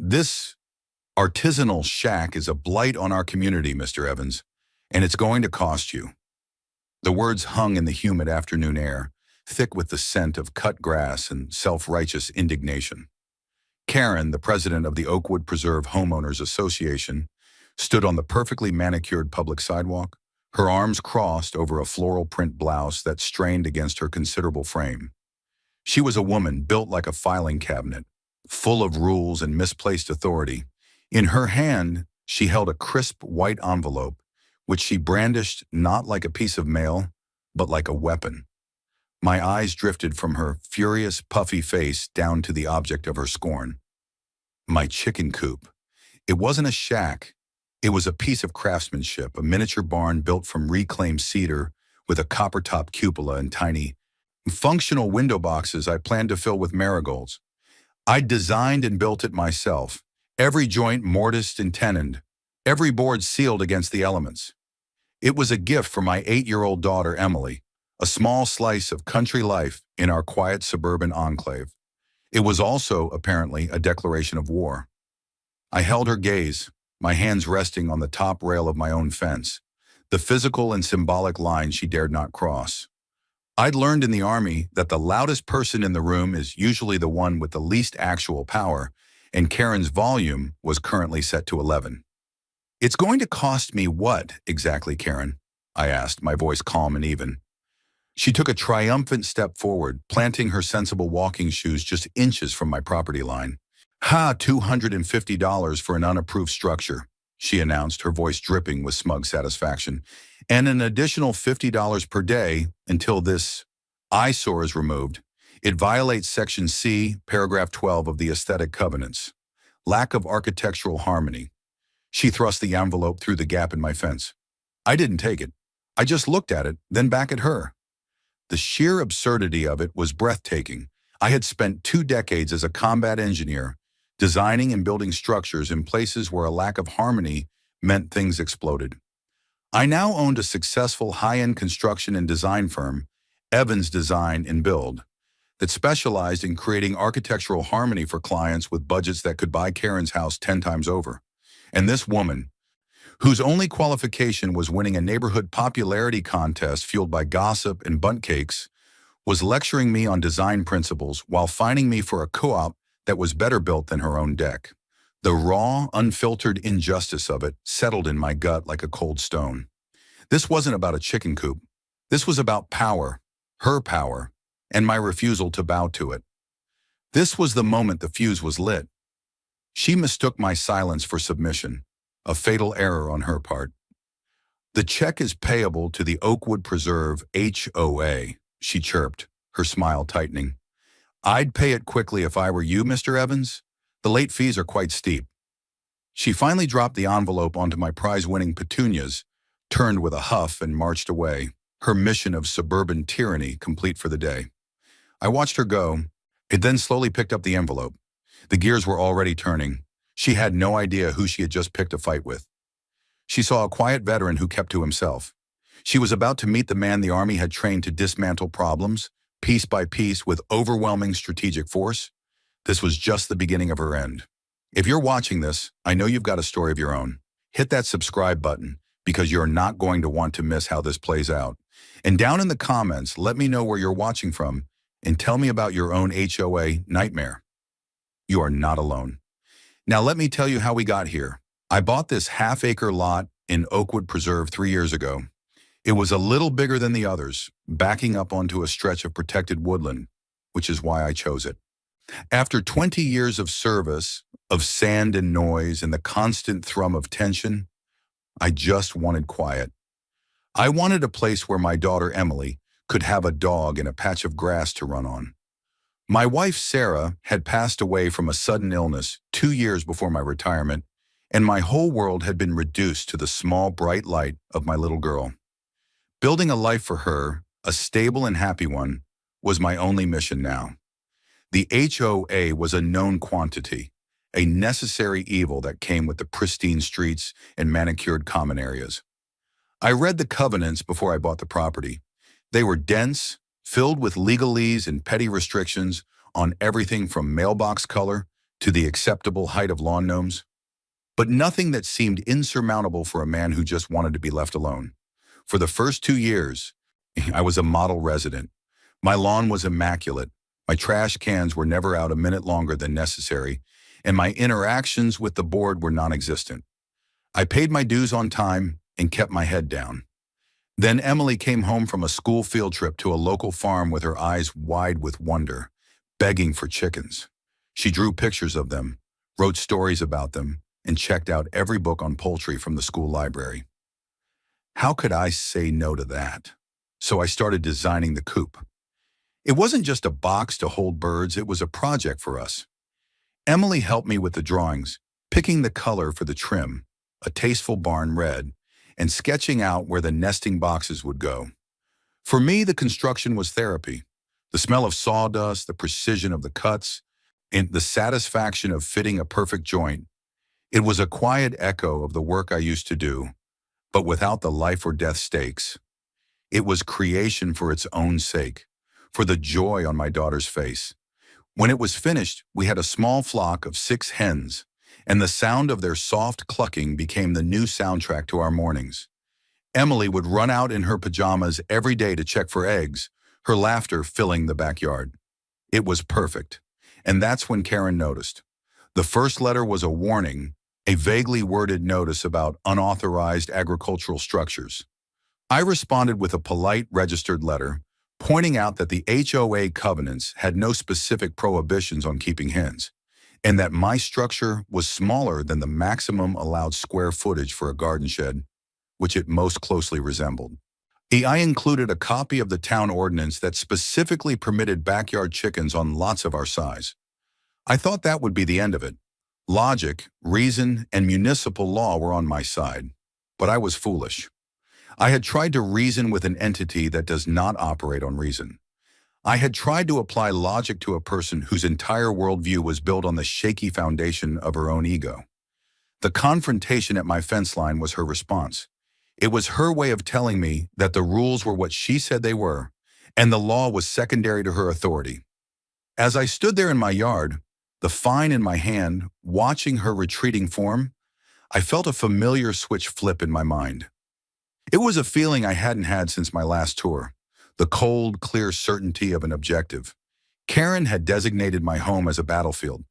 This artisanal shack is a blight on our community, Mr. Evans, and it's going to cost you. The words hung in the humid afternoon air, thick with the scent of cut grass and self-righteous indignation. Karen, the president of the Oakwood Preserve Homeowners Association, stood on the perfectly manicured public sidewalk, her arms crossed over a floral print blouse that strained against her considerable frame. She was a woman built like a filing cabinet, full of rules and misplaced authority. In her hand, she held a crisp white envelope, which she brandished not like a piece of mail, but like a weapon. My eyes drifted from her furious, puffy face down to the object of her scorn. My chicken coop. It wasn't a shack. It was a piece of craftsmanship, a miniature barn built from reclaimed cedar with a copper-top cupola and tiny, functional window boxes I planned to fill with marigolds. I'd designed and built it myself, every joint mortised and tenoned, every board sealed against the elements. It was a gift for my 8-year-old daughter, Emily, a small slice of country life in our quiet suburban enclave. It was also, apparently, a declaration of war. I held her gaze, my hands resting on the top rail of my own fence, the physical and symbolic line she dared not cross. I'd learned in the Army that the loudest person in the room is usually the one with the least actual power, and Karen's volume was currently set to 11. "It's going to cost me what, exactly, Karen?" I asked, my voice calm and even. She took a triumphant step forward, planting her sensible walking shoes just inches from my property line. $250 for an unapproved structure," she announced, her voice dripping with smug satisfaction, "and an additional $50 per day until this eyesore is removed. It violates Section C, Paragraph 12 of the Aesthetic Covenants. Lack of architectural harmony." She thrust the envelope through the gap in my fence. I didn't take it. I just looked at it, then back at her. The sheer absurdity of it was breathtaking. I had spent 2 decades as a combat engineer, designing and building structures in places where a lack of harmony meant things exploded. I now owned a successful high-end construction and design firm, Evans Design and Build, that specialized in creating architectural harmony for clients with budgets that could buy Karen's house 10 times over. And this woman, whose only qualification was winning a neighborhood popularity contest fueled by gossip and bundt cakes, was lecturing me on design principles while fining me for a co-op that was better built than her own deck. The raw, unfiltered injustice of it settled in my gut like a cold stone. This wasn't about a chicken coop. This was about power, her power, and my refusal to bow to it. This was the moment the fuse was lit. She mistook my silence for submission, a fatal error on her part. "The check is payable to the Oakwood Preserve HOA, she chirped, her smile tightening. "I'd pay it quickly if I were you, Mr. Evans. The late fees are quite steep." She finally dropped the envelope onto my prize-winning petunias, turned with a huff, and marched away, her mission of suburban tyranny complete for the day. I watched her go. It then slowly picked up the envelope. The gears were already turning. She had no idea who she had just picked a fight with. She saw a quiet veteran who kept to himself. She was about to meet the man the Army had trained to dismantle problems, piece by piece, with overwhelming strategic force. This was just the beginning of her end. If you're watching this, I know you've got a story of your own. Hit that subscribe button, because you're not going to want to miss how this plays out. And down in the comments, let me know where you're watching from, and tell me about your own HOA nightmare. You are not alone. Now let me tell you how we got here. I bought this half-acre lot in Oakwood Preserve 3 years ago. It was a little bigger than the others, backing up onto a stretch of protected woodland, which is why I chose it. After 20 years of service, of sand and noise, and the constant thrum of tension, I just wanted quiet. I wanted a place where my daughter Emily could have a dog and a patch of grass to run on. My wife Sarah had passed away from a sudden illness 2 years before my retirement, and my whole world had been reduced to the small, bright light of my little girl. Building a life for her, a stable and happy one, was my only mission now. The HOA was a known quantity, a necessary evil that came with the pristine streets and manicured common areas. I read the covenants before I bought the property. They were dense, filled with legalese and petty restrictions on everything from mailbox color to the acceptable height of lawn gnomes, but nothing that seemed insurmountable for a man who just wanted to be left alone. For the first 2 years, I was a model resident. My lawn was immaculate. My trash cans were never out a minute longer than necessary, and my interactions with the board were non-existent. I paid my dues on time and kept my head down. Then Emily came home from a school field trip to a local farm with her eyes wide with wonder, begging for chickens. She drew pictures of them, wrote stories about them, and checked out every book on poultry from the school library. How could I say no to that? So I started designing the coop. It wasn't just a box to hold birds, it was a project for us. Emily helped me with the drawings, picking the color for the trim, a tasteful barn red, and sketching out where the nesting boxes would go. For me, the construction was therapy. The smell of sawdust, the precision of the cuts, and the satisfaction of fitting a perfect joint. It was a quiet echo of the work I used to do, but without the life or death stakes. It was creation for its own sake, for the joy on my daughter's face. When it was finished, we had a small flock of 6 hens, and the sound of their soft clucking became the new soundtrack to our mornings. Emily would run out in her pajamas every day to check for eggs, her laughter filling the backyard. It was perfect, and that's when Karen noticed. The first letter was a warning, a vaguely worded notice about unauthorized agricultural structures. I responded with a polite registered letter, pointing out that the HOA covenants had no specific prohibitions on keeping hens, and that my structure was smaller than the maximum allowed square footage for a garden shed, which it most closely resembled. I included a copy of the town ordinance that specifically permitted backyard chickens on lots of our size. I thought that would be the end of it. Logic, reason, and municipal law were on my side, but I was foolish. I had tried to reason with an entity that does not operate on reason. I had tried to apply logic to a person whose entire worldview was built on the shaky foundation of her own ego. The confrontation at my fence line was her response. It was her way of telling me that the rules were what she said they were, and the law was secondary to her authority. As I stood there in my yard, the fine in my hand, watching her retreating form, I felt a familiar switch flip in my mind. It was a feeling I hadn't had since my last tour, the cold, clear certainty of an objective. Karen had designated my home as a battlefield.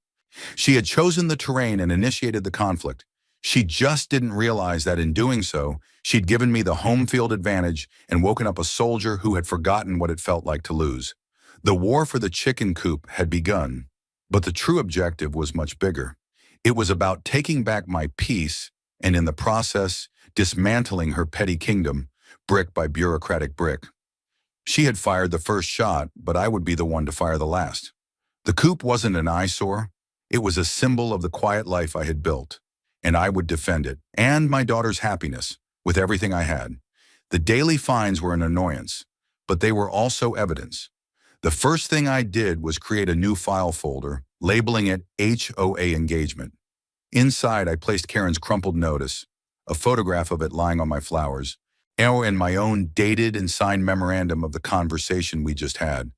She had chosen the terrain and initiated the conflict. She just didn't realize that in doing so, she'd given me the home field advantage and woken up a soldier who had forgotten what it felt like to lose. The war for the chicken coop had begun. But the true objective was much bigger. It was about taking back my peace and in the process, dismantling her petty kingdom, brick by bureaucratic brick. She had fired the first shot, but I would be the one to fire the last. The coop wasn't an eyesore. It was a symbol of the quiet life I had built, and I would defend it, and my daughter's happiness, with everything I had. The daily fines were an annoyance, but they were also evidence. The first thing I did was create a new file folder, labeling it HOA engagement. Inside, I placed Karen's crumpled notice, a photograph of it lying on my flowers, and my own dated and signed memorandum of the conversation we just had,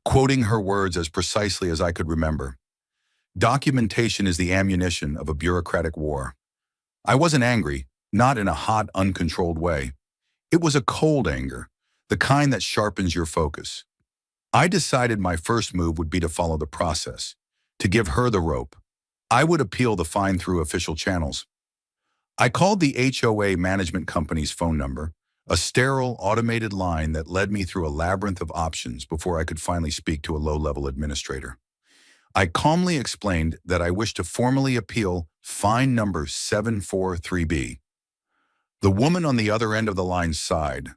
quoting her words as precisely as I could remember. Documentation is the ammunition of a bureaucratic war. I wasn't angry, not in a hot, uncontrolled way. It was a cold anger, the kind that sharpens your focus. I decided my first move would be to follow the process, to give her the rope. I would appeal the fine through official channels. I called the HOA management company's phone number, a sterile, automated line that led me through a labyrinth of options before I could finally speak to a low-level administrator. I calmly explained that I wished to formally appeal fine number 743B. The woman on the other end of the line sighed,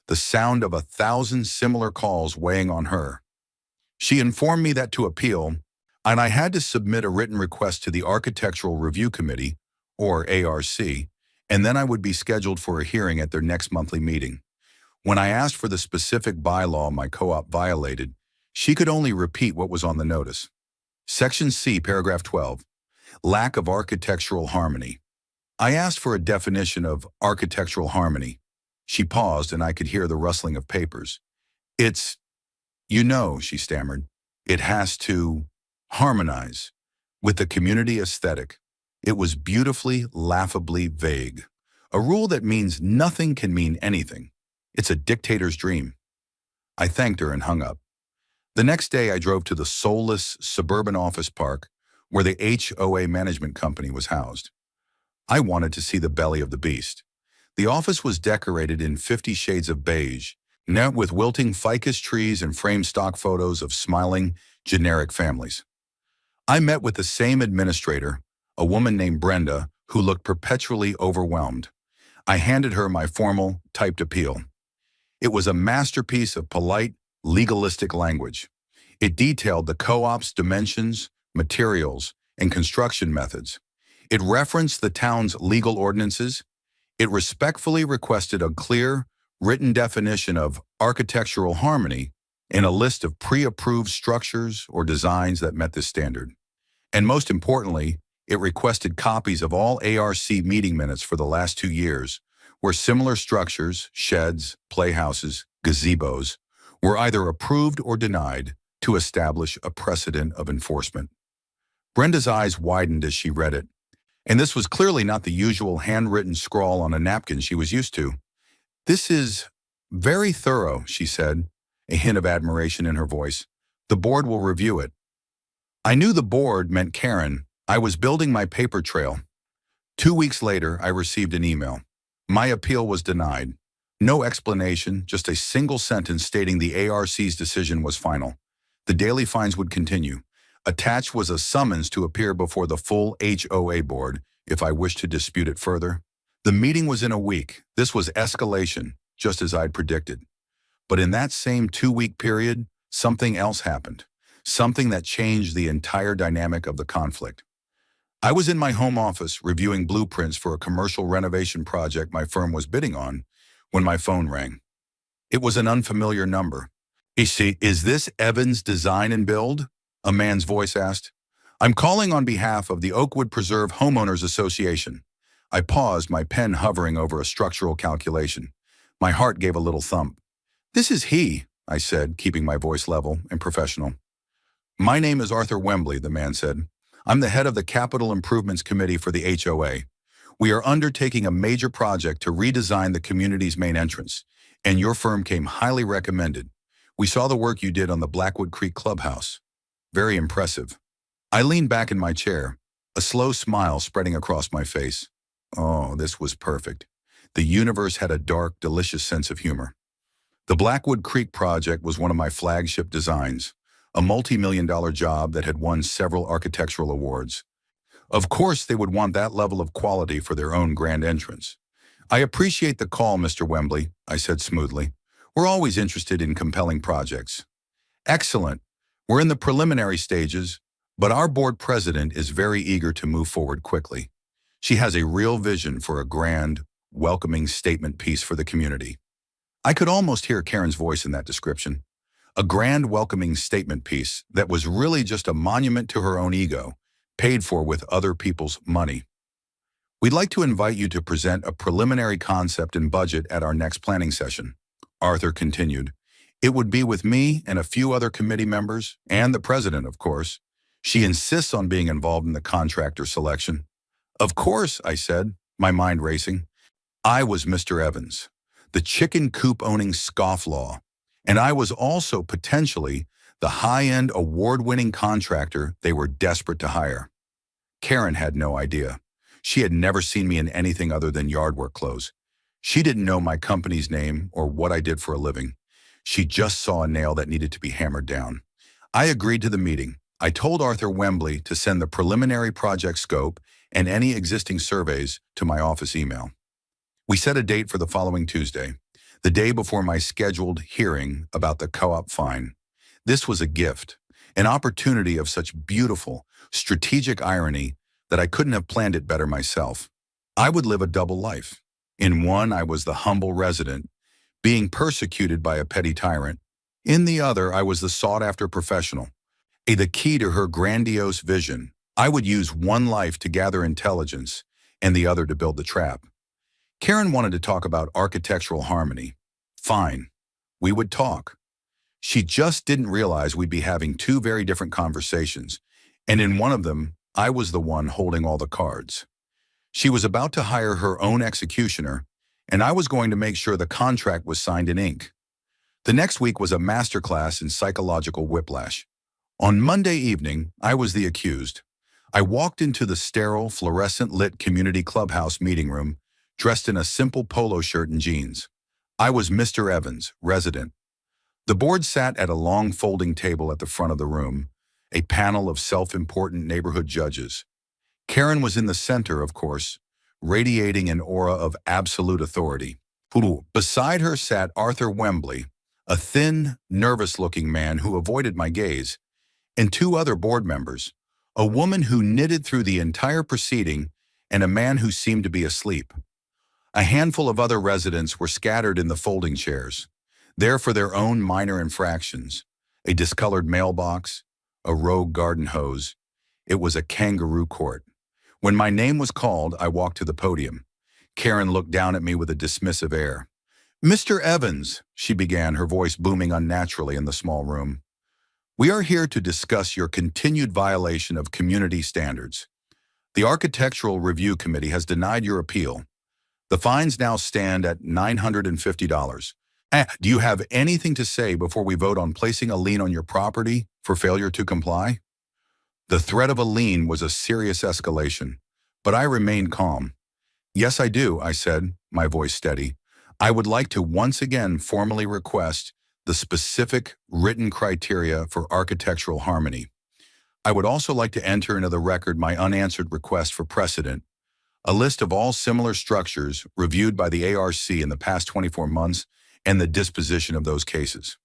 the sound of 1,000 similar calls weighing on her. She informed me that to appeal, and I had to submit a written request to the Architectural Review Committee, or ARC, and then I would be scheduled for a hearing at their next monthly meeting. When I asked for the specific bylaw my co-op violated, she could only repeat what was on the notice. Section C, paragraph 12, lack of architectural harmony. I asked for a definition of architectural harmony. She paused and I could hear the rustling of papers. It's, she stammered, it has to harmonize, with the community aesthetic. It was beautifully, laughably vague. A rule that means nothing can mean anything. It's a dictator's dream. I thanked her and hung up. The next day, I drove to the soulless suburban office park where the HOA management company was housed. I wanted to see the belly of the beast. The office was decorated in 50 shades of beige, net with wilting ficus trees and framed stock photos of smiling, generic families. I met with the same administrator, a woman named Brenda, who looked perpetually overwhelmed. I handed her my formal, typed appeal. It was a masterpiece of polite, legalistic language. It detailed the co-op's dimensions, materials, and construction methods. It referenced the town's legal ordinances. It respectfully requested a clear, written definition of architectural harmony and a list of pre-approved structures or designs that met this standard. And most importantly, it requested copies of all ARC meeting minutes for the last 2 years, where similar structures, sheds, playhouses, gazebos, were either approved or denied to establish a precedent of enforcement. Brenda's eyes widened as she read it, and this was clearly not the usual handwritten scrawl on a napkin she was used to. "This is very thorough," she said, a hint of admiration in her voice. "The board will review it." I knew the board meant Karen. I was building my paper trail. 2 weeks later, I received an email. My appeal was denied. No explanation, just a single sentence stating the ARC's decision was final. The daily fines would continue. Attached was a summons to appear before the full HOA board if I wished to dispute it further. The meeting was in a week. This was escalation, just as I'd predicted. But in that same 2-week period, something else happened. Something that changed the entire dynamic of the conflict. I was in my home office reviewing blueprints for a commercial renovation project my firm was bidding on when my phone rang. It was an unfamiliar number. "Is this Evans Design and Build?" a man's voice asked. "I'm calling on behalf of the Oakwood Preserve Homeowners Association." I paused, my pen hovering over a structural calculation. My heart gave a little thump. "This is he," I said, keeping my voice level and professional. "My name is Arthur Wembley," the man said. "I'm the head of the Capital Improvements Committee for the HOA. We are undertaking a major project to redesign the community's main entrance, and your firm came highly recommended. We saw the work you did on the Blackwood Creek Clubhouse. Very impressive." I leaned back in my chair, a slow smile spreading across my face. Oh, this was perfect. The universe had a dark, delicious sense of humor. The Blackwood Creek project was one of my flagship designs, a multi-million-dollar job that had won several architectural awards. Of course, they would want that level of quality for their own grand entrance. "I appreciate the call, Mr. Wembley," I said smoothly. "We're always interested in compelling projects." "Excellent. We're in the preliminary stages, but our board president is very eager to move forward quickly. She has a real vision for a grand, welcoming statement piece for the community." I could almost hear Karen's voice in that description. A grand, welcoming statement piece that was really just a monument to her own ego, paid for with other people's money. "We'd like to invite you to present a preliminary concept and budget at our next planning session," Arthur continued. "It would be with me and a few other committee members, and the president, of course. She insists on being involved in the contractor selection." "Of course," I said, my mind racing. I was Mr. Evans, the chicken coop owning scofflaw, and I was also potentially the high-end award-winning contractor they were desperate to hire. Karen had no idea. She had never seen me in anything other than yard work clothes. She didn't know my company's name or what I did for a living. She just saw a nail that needed to be hammered down. I agreed to the meeting. I told Arthur Wembley to send the preliminary project scope and any existing surveys to my office email. We set a date for the following Tuesday, the day before my scheduled hearing about the co-op fine. This was a gift, an opportunity of such beautiful, strategic irony that I couldn't have planned it better myself. I would live a double life. In one, I was the humble resident, being persecuted by a petty tyrant. In the other, I was the sought-after professional, the key to her grandiose vision. I would use one life to gather intelligence and the other to build the trap. Karen wanted to talk about architectural harmony. Fine. We would talk. She just didn't realize we'd be having two very different conversations, and in one of them, I was the one holding all the cards. She was about to hire her own executioner, and I was going to make sure the contract was signed in ink. The next week was a masterclass in psychological whiplash. On Monday evening, I was the accused. I walked into the sterile, fluorescent-lit community clubhouse meeting room, dressed in a simple polo shirt and jeans. I was Mr. Evans, resident. The board sat at a long folding table at the front of the room, a panel of self-important neighborhood judges. Karen was in the center, of course, radiating an aura of absolute authority. Beside her sat Arthur Wembley, a thin, nervous-looking man who avoided my gaze, and two other board members, a woman who knitted through the entire proceeding and a man who seemed to be asleep. A handful of other residents were scattered in the folding chairs, there for their own minor infractions, a discolored mailbox, a rogue garden hose. It was a kangaroo court. When my name was called, I walked to the podium. Karen looked down at me with a dismissive air. "Mr. Evans," she began, her voice booming unnaturally in the small room. "We are here to discuss your continued violation of community standards. The Architectural Review Committee has denied your appeal. The fines now stand at $950. Do you have anything to say before we vote on placing a lien on your property for failure to comply?" The threat of a lien was a serious escalation, but I remained calm. "Yes, I do," I said, my voice steady. "I would like to once again formally request the specific written criteria for architectural harmony. I would also like to enter into the record my unanswered request for precedent, a list of all similar structures reviewed by the ARC in the past 24 months and the disposition of those cases."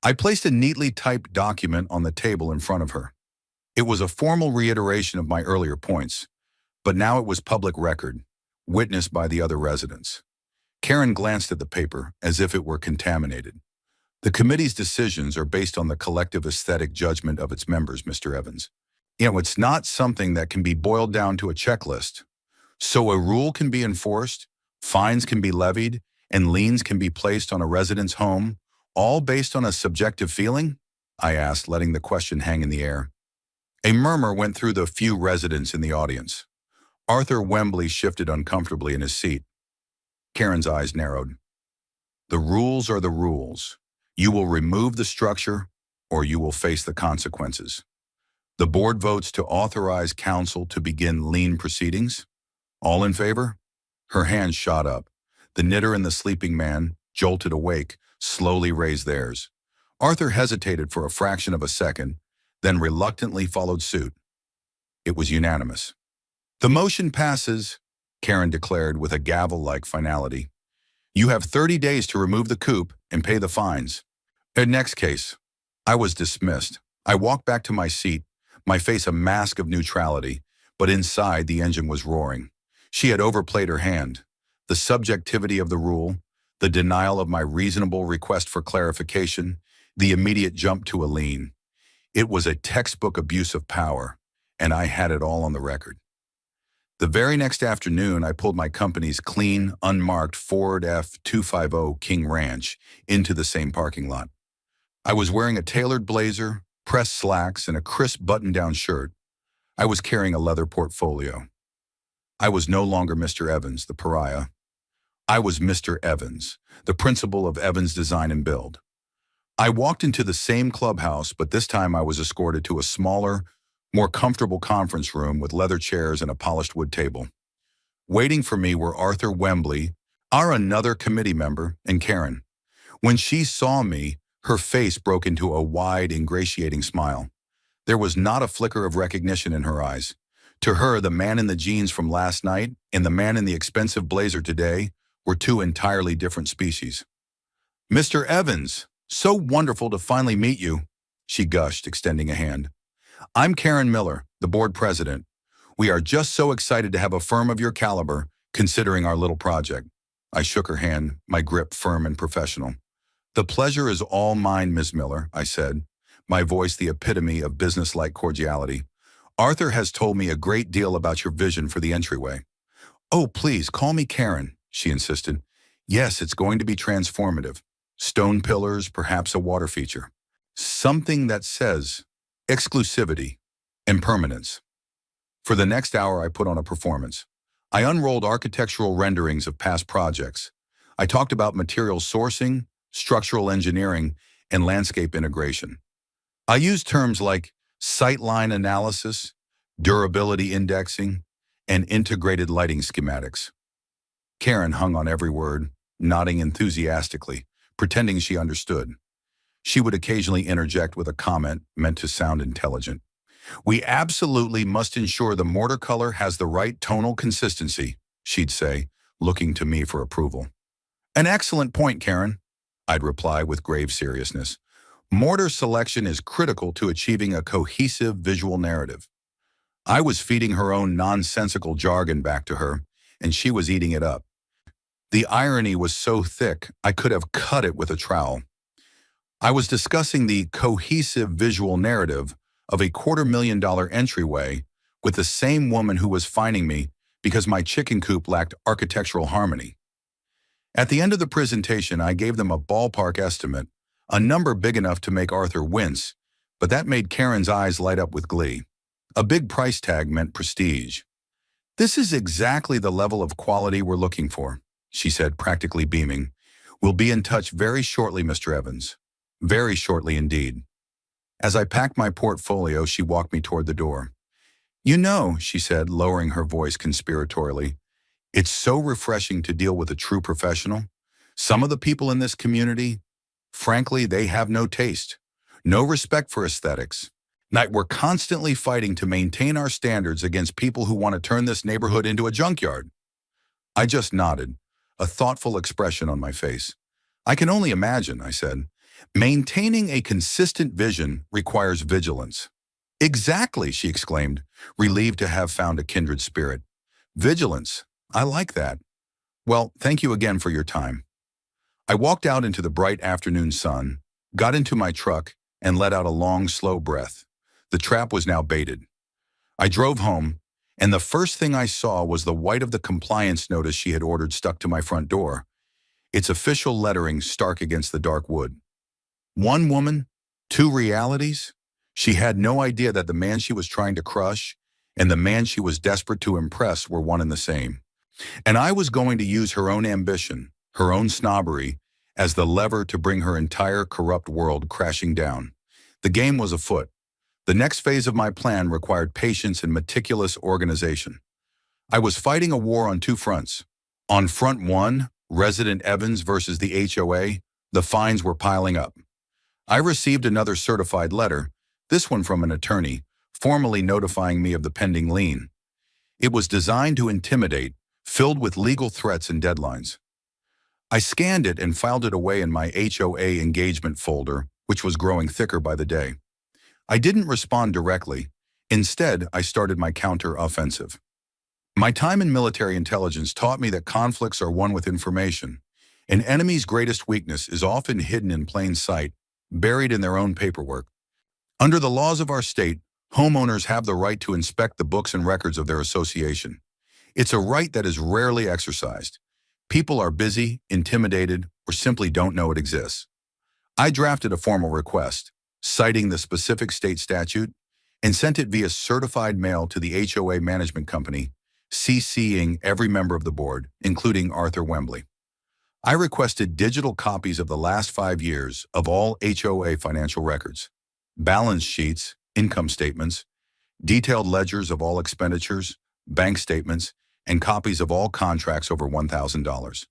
I placed a neatly typed document on the table in front of her. It was a formal reiteration of my earlier points, but now it was public record, witnessed by the other residents. Karen glanced at the paper as if it were contaminated. "The committee's decisions are based on the collective aesthetic judgment of its members, Mr. Evans. It's not something that can be boiled down to a checklist. So a rule can be enforced, fines can be levied, and liens can be placed on a resident's home, all based on a subjective feeling?" I asked, letting the question hang in the air. A murmur went through the few residents in the audience. Arthur Wembley shifted uncomfortably in his seat. Karen's eyes narrowed. "The rules are the rules. You will remove the structure, or you will face the consequences. The board votes to authorize council to begin lien proceedings. All in favor?" Her hands shot up. The knitter and the sleeping man, jolted awake, slowly raised theirs. Arthur hesitated for a fraction of a second, then reluctantly followed suit. It was unanimous. "The motion passes," Karen declared with a gavel-like finality. "You have 30 days to remove the coop and pay the fines." Next case. I was dismissed. I walked back to my seat, my face a mask of neutrality, but inside the engine was roaring. She had overplayed her hand. The subjectivity of the rule, the denial of my reasonable request for clarification, the immediate jump to a lien. It was a textbook abuse of power, and I had it all on the record. The very next afternoon, I pulled my company's clean, unmarked Ford F-250 King Ranch into the same parking lot. I was wearing a tailored blazer, pressed slacks, and a crisp button-down shirt. I was carrying a leather portfolio. I was no longer Mr. Evans, the pariah. I was Mr. Evans, the principal of Evans Design and Build. I walked into the same clubhouse, but this time I was escorted to a smaller, more comfortable conference room with leather chairs and a polished wood table. Waiting for me were Arthur Wembley, our another committee member, and Karen. When she saw me, her face broke into a wide, ingratiating smile. There was not a flicker of recognition in her eyes. To her, the man in the jeans from last night and the man in the expensive blazer today were two entirely different species. "Mr. Evans, so wonderful to finally meet you," she gushed, extending a hand. "I'm Karen Miller, the board president. We are just so excited to have a firm of your caliber considering our little project." I shook her hand, my grip firm and professional. "The pleasure is all mine, Ms. Miller," I said, my voice the epitome of business-like cordiality. "Arthur has told me a great deal about your vision for the entryway." "Oh, please, call me Karen," she insisted. "Yes, it's going to be transformative. Stone pillars, perhaps a water feature. Something that says exclusivity and permanence." For the next hour, I put on a performance. I unrolled architectural renderings of past projects. I talked about material sourcing, structural engineering, and landscape integration. I used terms like sightline analysis, durability indexing, and integrated lighting schematics. Karen hung on every word, nodding enthusiastically, pretending she understood. She would occasionally interject with a comment meant to sound intelligent. "We absolutely must ensure the mortar color has the right tonal consistency," she'd say, looking to me for approval. "An excellent point, Karen," I'd reply with grave seriousness. "Mortar selection is critical to achieving a cohesive visual narrative." I was feeding her own nonsensical jargon back to her, and she was eating it up. The irony was so thick, I could have cut it with a trowel. I was discussing the cohesive visual narrative of a $250,000 entryway with the same woman who was fining me because my chicken coop lacked architectural harmony. At the end of the presentation, I gave them a ballpark estimate, a number big enough to make Arthur wince, but that made Karen's eyes light up with glee. A big price tag meant prestige. "This is exactly the level of quality we're looking for," she said, practically beaming. "We'll be in touch very shortly, Mr. Evans." Very shortly indeed. As I packed my portfolio, she walked me toward the door. "You know," she said, lowering her voice conspiratorially, "it's so refreshing to deal with a true professional. Some of the people in this community, frankly, they have no taste, no respect for aesthetics. We're constantly fighting to maintain our standards against people who want to turn this neighborhood into a junkyard." I just nodded, a thoughtful expression on my face. "I can only imagine," I said. "Maintaining a consistent vision requires vigilance." "Exactly," she exclaimed, relieved to have found a kindred spirit. "Vigilance. I like that. Well, thank you again for your time." I walked out into the bright afternoon sun, got into my truck, and let out a long, slow breath. The trap was now baited. I drove home, and the first thing I saw was the white of the compliance notice she had ordered stuck to my front door, its official lettering stark against the dark wood. One woman, two realities? She had no idea that the man she was trying to crush and the man she was desperate to impress were one and the same. And I was going to use her own ambition, her own snobbery, as the lever to bring her entire corrupt world crashing down. The game was afoot. The next phase of my plan required patience and meticulous organization. I was fighting a war on two fronts. On front one, resident Evans versus the HOA, the fines were piling up. I received another certified letter, this one from an attorney, formally notifying me of the pending lien. It was designed to intimidate, filled with legal threats and deadlines. I scanned it and filed it away in my HOA engagement folder, which was growing thicker by the day. I didn't respond directly. Instead, I started my counter-offensive. My time in military intelligence taught me that conflicts are won with information. An enemy's greatest weakness is often hidden in plain sight, buried in their own paperwork. Under the laws of our state, homeowners have the right to inspect the books and records of their association. It's a right that is rarely exercised. People are busy, intimidated, or simply don't know it exists. I drafted a formal request, citing the specific state statute, and sent it via certified mail to the HOA management company, CCing every member of the board, including Arthur Wembley. I requested digital copies of the last 5 years of all HOA financial records, balance sheets, income statements, detailed ledgers of all expenditures, bank statements, and copies of all contracts over $1,000.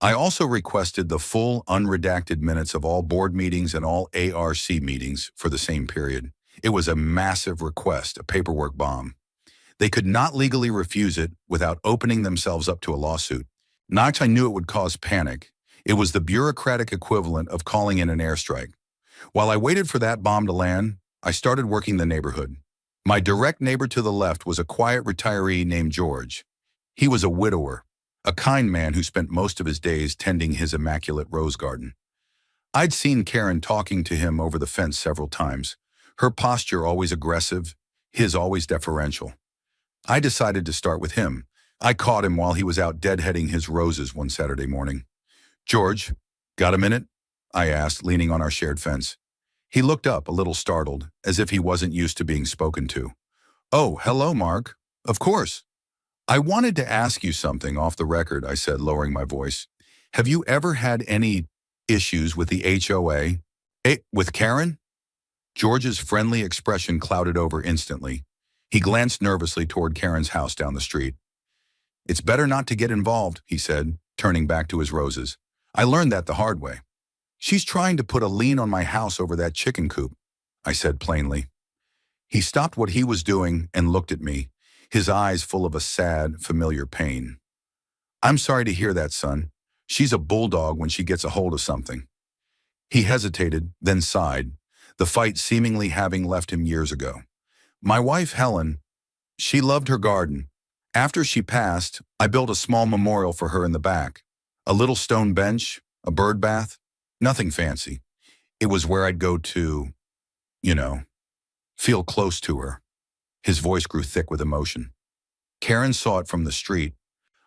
I also requested the full unredacted minutes of all board meetings and all ARC meetings for the same period. It was a massive request, a paperwork bomb. They could not legally refuse it without opening themselves up to a lawsuit. Knox, I knew it would cause panic. It was the bureaucratic equivalent of calling in an airstrike. While I waited for that bomb to land, I started working the neighborhood. My direct neighbor to the left was a quiet retiree named George. He was a widower, a kind man who spent most of his days tending his immaculate rose garden. I'd seen Karen talking to him over the fence several times, her posture always aggressive, his always deferential. I decided to start with him. I caught him while he was out deadheading his roses one Saturday morning. "George, got a minute?" I asked, leaning on our shared fence. He looked up, a little startled, as if he wasn't used to being spoken to. "Oh, hello, Mark. Of course. I wanted to ask you something off the record, I said, lowering my voice. Have you ever had any issues with the HOA? With Karen? George's friendly expression clouded over instantly. He glanced nervously toward Karen's house down the street. It's better not to get involved, he said, turning back to his roses. I learned that the hard way. She's trying to put a lien on my house over that chicken coop, I said plainly. He stopped what he was doing and looked at me, his eyes full of a sad, familiar pain. I'm sorry to hear that, son. She's a bulldog when she gets a hold of something. He hesitated, then sighed, the fight seemingly having left him years ago. My wife, Helen, she loved her garden. After she passed, I built a small memorial for her in the back. A little stone bench, a bird bath, nothing fancy. It was where I'd go to, you know, feel close to her. His voice grew thick with emotion. Karen saw it from the street.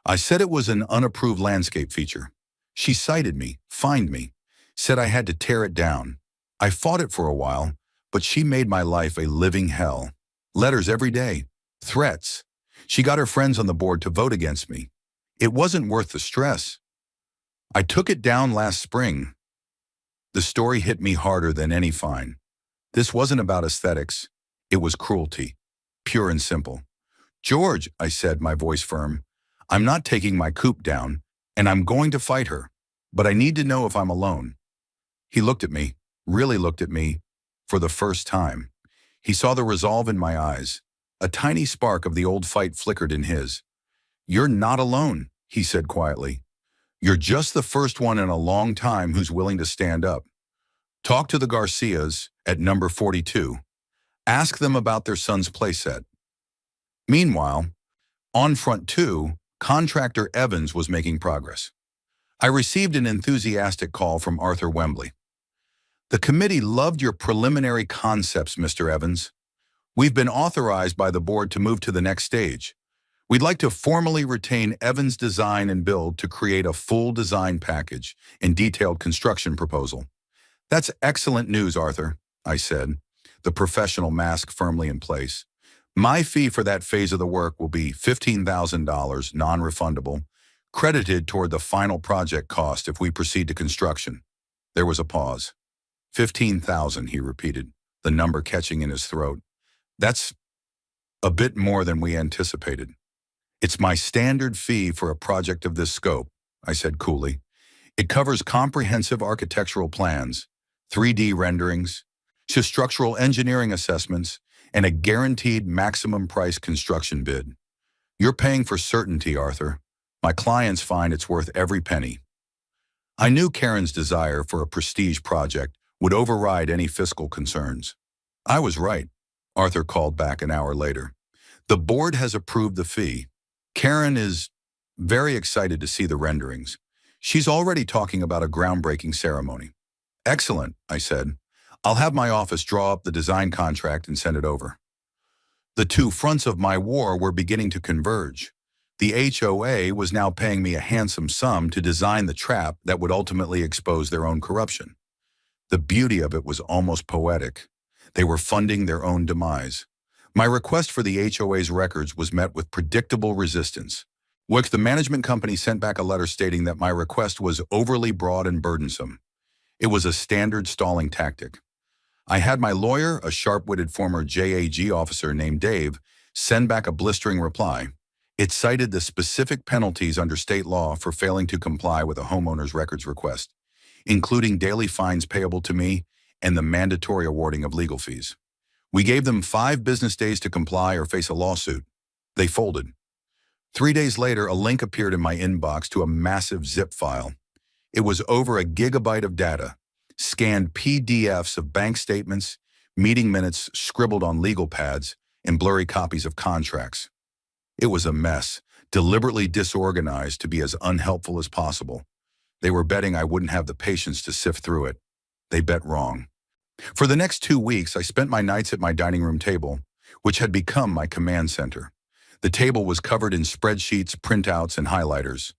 I said it was an unapproved landscape feature. She cited me, fined me, said I had to tear it down. I fought it for a while, but she made my life a living hell. Letters every day, threats. She got her friends on the board to vote against me. It wasn't worth the stress. I took it down last spring. The story hit me harder than any fine. This wasn't about aesthetics. It was cruelty, pure and simple. George, I said, my voice firm, I'm not taking my coop down, and I'm going to fight her, but I need to know if I'm alone. He looked at me, really looked at me, for the first time. He saw the resolve in my eyes. A tiny spark of the old fight flickered in his. You're not alone, he said quietly. You're just the first one in a long time who's willing to stand up. Talk to the Garcias at number 42. Ask them about their son's playset. Meanwhile, on front 2, Contractor Evans was making progress. I received an enthusiastic call from Arthur Wembley. The committee loved your preliminary concepts, Mr. Evans. We've been authorized by the board to move to the next stage. We'd like to formally retain Evans Design and Build to create a full design package and detailed construction proposal. That's excellent news, Arthur, I said, the professional mask firmly in place. My fee for that phase of the work will be $15,000 non-refundable, credited toward the final project cost if we proceed to construction. There was a pause. 15,000, he repeated, the number catching in his throat. That's a bit more than we anticipated. It's my standard fee for a project of this scope, I said coolly. It covers comprehensive architectural plans, 3D renderings, structural engineering assessments, and a guaranteed maximum price construction bid. You're paying for certainty, Arthur. My clients find it's worth every penny. I knew Karen's desire for a prestige project would override any fiscal concerns. I was right, Arthur called back an hour later. The board has approved the fee. Karen is very excited to see the renderings. She's already talking about a groundbreaking ceremony. Excellent, I said. I'll have my office draw up the design contract and send it over. The two fronts of my war were beginning to converge. The HOA was now paying me a handsome sum to design the trap that would ultimately expose their own corruption. The beauty of it was almost poetic. They were funding their own demise. My request for the HOA's records was met with predictable resistance, which the management company sent back a letter stating that my request was overly broad and burdensome. It was a standard stalling tactic. I had my lawyer, a sharp-witted former JAG officer named Dave, send back a blistering reply. It cited the specific penalties under state law for failing to comply with a homeowner's records request, including daily fines payable to me and the mandatory awarding of legal fees. We gave them 5 business days to comply or face a lawsuit. They folded. 3 days later, a link appeared in my inbox to a massive zip file. It was over a gigabyte of data, scanned PDFs of bank statements, meeting minutes scribbled on legal pads, and blurry copies of contracts. It was a mess, deliberately disorganized to be as unhelpful as possible. They were betting I wouldn't have the patience to sift through it. They bet wrong. For the next 2 weeks, I spent my nights at my dining room table, which had become my command center. The table was covered in spreadsheets, printouts, and highlighters.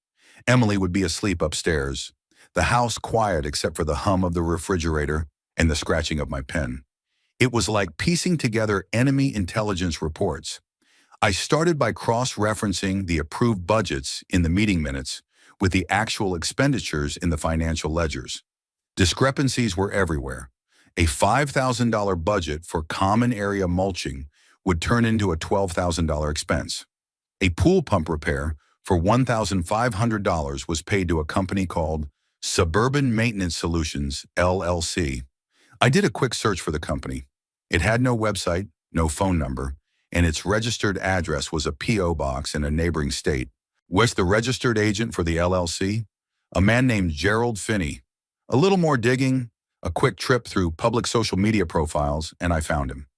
Emily would be asleep upstairs, the house quiet except for the hum of the refrigerator and the scratching of my pen. It was like piecing together enemy intelligence reports. I started by cross-referencing the approved budgets in the meeting minutes with the actual expenditures in the financial ledgers. Discrepancies were everywhere. A $5,000 budget for common area mulching would turn into a $12,000 expense. A pool pump repair for $1,500 was paid to a company called Suburban Maintenance Solutions, LLC. I did a quick search for the company. It had no website, no phone number, and its registered address was a P.O. box in a neighboring state. Was the registered agent for the LLC? A man named Gerald Finney. A little more digging, a quick trip through public social media profiles, and I found him.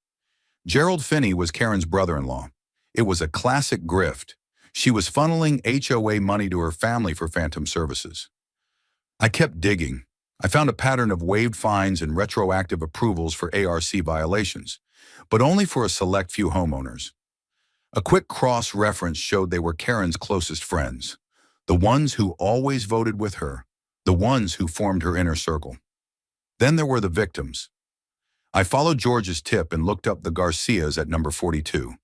Gerald Finney was Karen's brother-in-law. It was a classic grift. She was funneling HOA money to her family for phantom services. I kept digging. I found a pattern of waived fines and retroactive approvals for ARC violations, but only for a select few homeowners. A quick cross-reference showed they were Karen's closest friends, the ones who always voted with her, the ones who formed her inner circle. Then there were the victims. I followed George's tip and looked up the Garcias at number 42.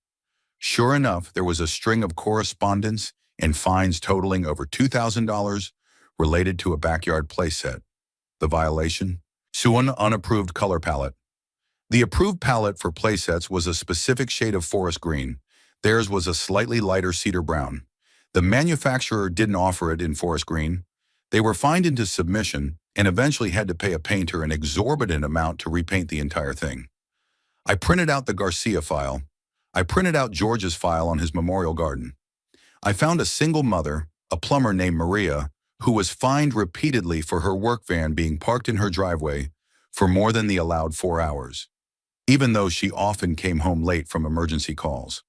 Sure enough, there was a string of correspondence and fines totaling over $2,000 related to a backyard playset. The violation? An unapproved color palette. The approved palette for playsets was a specific shade of forest green. Theirs was a slightly lighter cedar brown. The manufacturer didn't offer it in forest green. They were fined into submission and eventually had to pay a painter an exorbitant amount to repaint the entire thing. I printed out the Garcia file. I printed out George's file on his memorial garden. I found a single mother, a plumber named Maria, who was fined repeatedly for her work van being parked in her driveway for more than the allowed 4 hours, even though she often came home late from emergency calls.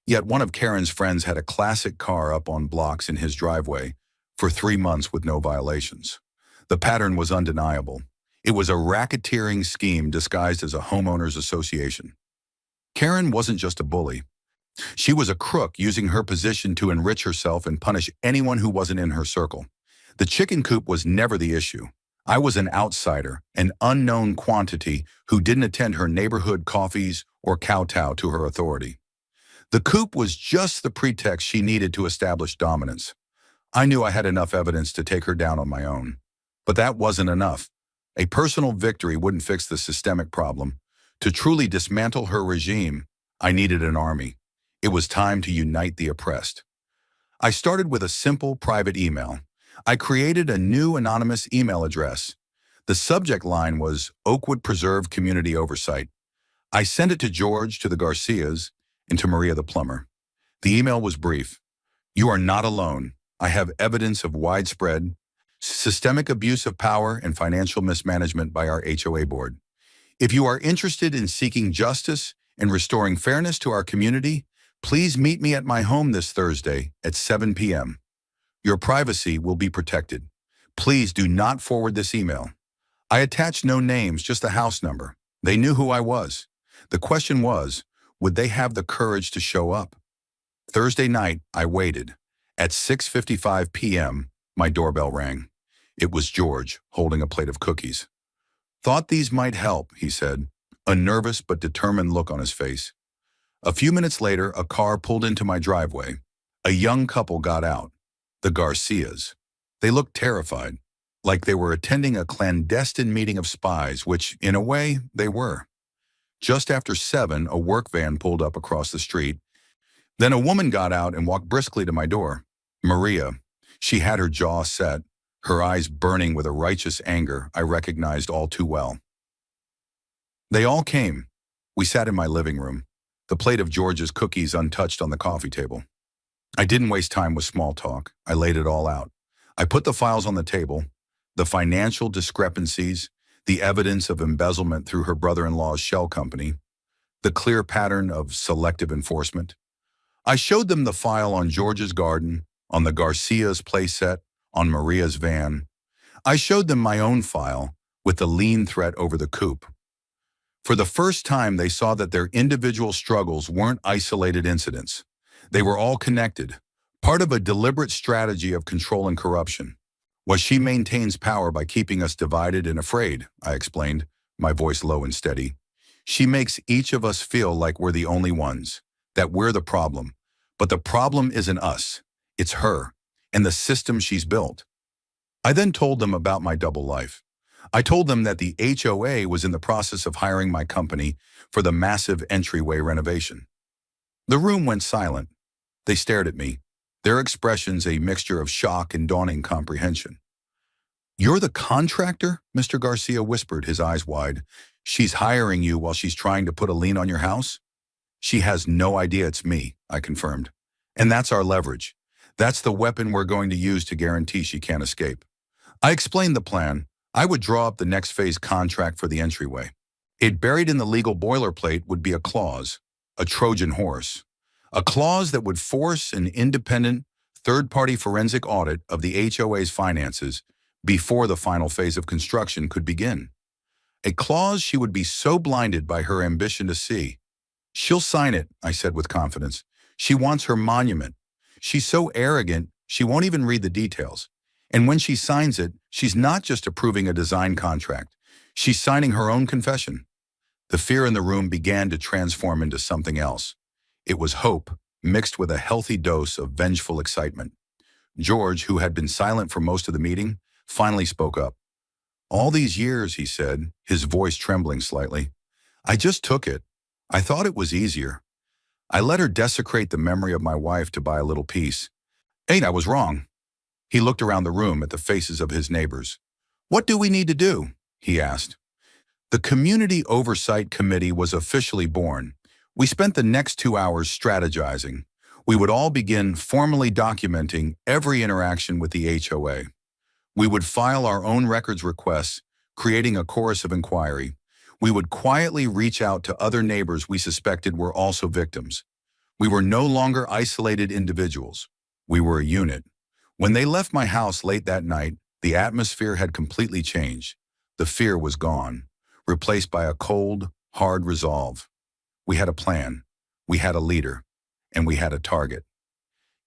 Yet one of Karen's friends had a classic car up on blocks in his driveway for 3 months with no violations. The pattern was undeniable. It was a racketeering scheme disguised as a homeowners association. Karen wasn't just a bully. She was a crook using her position to enrich herself and punish anyone who wasn't in her circle. The chicken coop was never the issue. I was an outsider, an unknown quantity who didn't attend her neighborhood coffees or kowtow to her authority. The coop was just the pretext she needed to establish dominance. I knew I had enough evidence to take her down on my own. But that wasn't enough. A personal victory wouldn't fix the systemic problem. To truly dismantle her regime, I needed an army. It was time to unite the oppressed. I started with a simple private email. I created a new anonymous email address. The subject line was Oakwood Preserve Community Oversight. I sent it to George, to the Garcias, and to Maria the plumber. The email was brief. You are not alone. I have evidence of widespread, systemic abuse of power and financial mismanagement by our HOA board. If you are interested in seeking justice and restoring fairness to our community, please meet me at my home this Thursday at 7 p.m. Your privacy will be protected. Please do not forward this email. I attached no names, just a house number. They knew who I was. The question was, would they have the courage to show up? Thursday night, I waited. At 6:55 p.m., my doorbell rang. It was George, holding a plate of cookies. Thought these might help, he said, a nervous but determined look on his face. A few minutes later, a car pulled into my driveway. A young couple got out. The Garcias. They looked terrified, like they were attending a clandestine meeting of spies, which, in a way, they were. Just after 7, a work van pulled up across the street. Then a woman got out and walked briskly to my door. Maria. She had her jaw set, her eyes burning with a righteous anger I recognized all too well. They all came. We sat in my living room, the plate of George's cookies untouched on the coffee table. I didn't waste time with small talk. I laid it all out. I put the files on the table, the financial discrepancies, the evidence of embezzlement through her brother-in-law's shell company, the clear pattern of selective enforcement. I showed them the file on George's garden, on the Garcia's playset, on Maria's van. I showed them my own file with the lien threat over the coop. For the first time, they saw that their individual struggles weren't isolated incidents. They were all connected, part of a deliberate strategy of control and corruption. Well, she maintains power by keeping us divided and afraid, I explained, my voice low and steady. She makes each of us feel like we're the only ones. that we're the problem. But the problem isn't us. It's her and the system she's built. I then told them about my double life. I told them that the HOA was in the process of hiring my company for the massive entryway renovation. The room went silent. They stared at me, their expressions a mixture of shock and dawning comprehension. "You're the contractor?" Mr. Garcia whispered, his eyes wide. "She's hiring you while she's trying to put a lien on your house?" "She has no idea it's me," I confirmed. "And that's our leverage. That's the weapon we're going to use to guarantee she can't escape." I explained the plan. I would draw up the next phase contract for the entryway. It buried in the legal boilerplate would be a clause, a Trojan horse, a clause that would force an independent, third-party forensic audit of the HOA's finances before the final phase of construction could begin. A clause she would be so blinded by her ambition to see. "She'll sign it," I said with confidence. "She wants her monument. She's so arrogant, she won't even read the details. And when she signs it, she's not just approving a design contract. She's signing her own confession." The fear in the room began to transform into something else. It was hope, mixed with a healthy dose of vengeful excitement. George, who had been silent for most of the meeting, finally spoke up. "All these years," he said, his voice trembling slightly, "I just took it. I thought it was easier. I let her desecrate the memory of my wife to buy a little peace. I was wrong." He looked around the room at the faces of his neighbors. "What do we need to do?" he asked. The Community Oversight Committee was officially born. We spent the next 2 hours strategizing. We would all begin formally documenting every interaction with the HOA. We would file our own records requests, creating a chorus of inquiry. We would quietly reach out to other neighbors we suspected were also victims. We were no longer isolated individuals. We were a unit. When they left my house late that night, the atmosphere had completely changed. The fear was gone, replaced by a cold, hard resolve. We had a plan, we had a leader, and we had a target.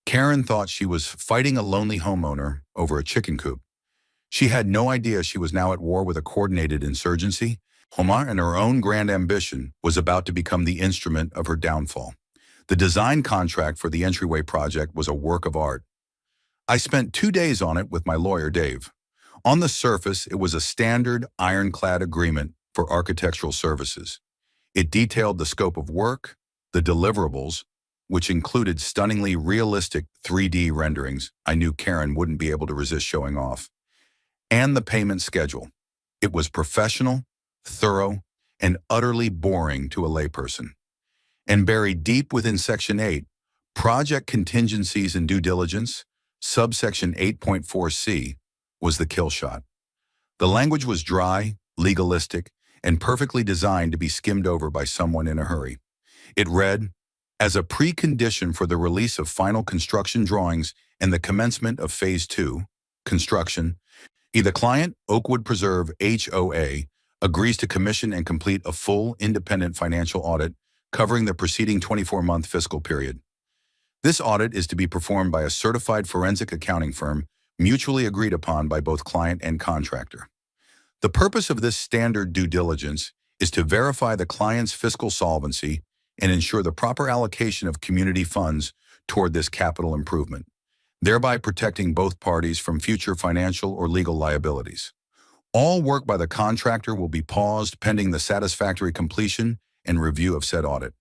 Karen thought she was fighting a lonely homeowner over a chicken coop. She had no idea she was now at war with a coordinated insurgency. HOA and her own grand ambition was about to become the instrument of her downfall. The design contract for the entryway project was a work of art. I spent 2 days on it with my lawyer, Dave. On the surface, it was a standard, ironclad agreement for architectural services. It detailed the scope of work, the deliverables, which included stunningly realistic 3D renderings I knew Karen wouldn't be able to resist showing off, and the payment schedule. It was professional, thorough, and utterly boring to a layperson. And buried deep within Section 8, Project Contingencies and Due Diligence, subsection 8.4c, was the kill shot. The language was dry, legalistic, and perfectly designed to be skimmed over by someone in a hurry. It read, "As a precondition for the release of final construction drawings and the commencement of Phase 2, construction, the client, Oakwood Preserve HOA, agrees to commission and complete a full, independent financial audit covering the preceding 24-month fiscal period. This audit is to be performed by a certified forensic accounting firm mutually agreed upon by both client and contractor. The purpose of this standard due diligence is to verify the client's fiscal solvency and ensure the proper allocation of community funds toward this capital improvement, thereby protecting both parties from future financial or legal liabilities. All work by the contractor will be paused pending the satisfactory completion and review of said audit."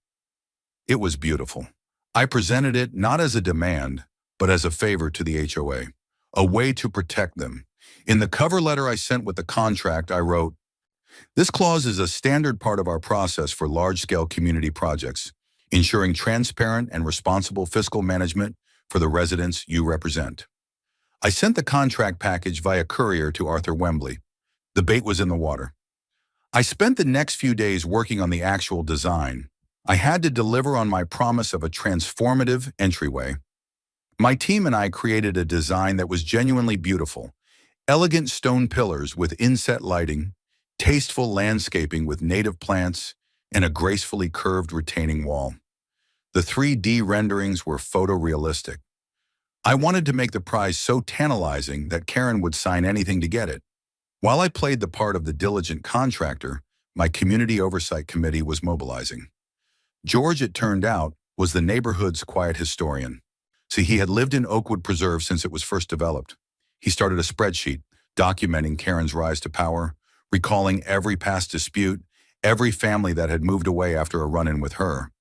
It was beautiful. I presented it not as a demand, but as a favor to the HOA, a way to protect them. In the cover letter I sent with the contract, I wrote, "This clause is a standard part of our process for large-scale community projects, ensuring transparent and responsible fiscal management for the residents you represent." I sent the contract package via courier to Arthur Wembley. The bait was in the water. I spent the next few days working on the actual design. I had to deliver on my promise of a transformative entryway. My team and I created a design that was genuinely beautiful. Elegant stone pillars with inset lighting, tasteful landscaping with native plants, and a gracefully curved retaining wall. The 3D renderings were photorealistic. I wanted to make the prize so tantalizing that Karen would sign anything to get it. While I played the part of the diligent contractor, my Community Oversight Committee was mobilizing. George, it turned out, was the neighborhood's quiet historian. See, he had lived in Oakwood Preserve since it was first developed. He started a spreadsheet documenting Karen's rise to power, recalling every past dispute, every family that had moved away after a run-in with her.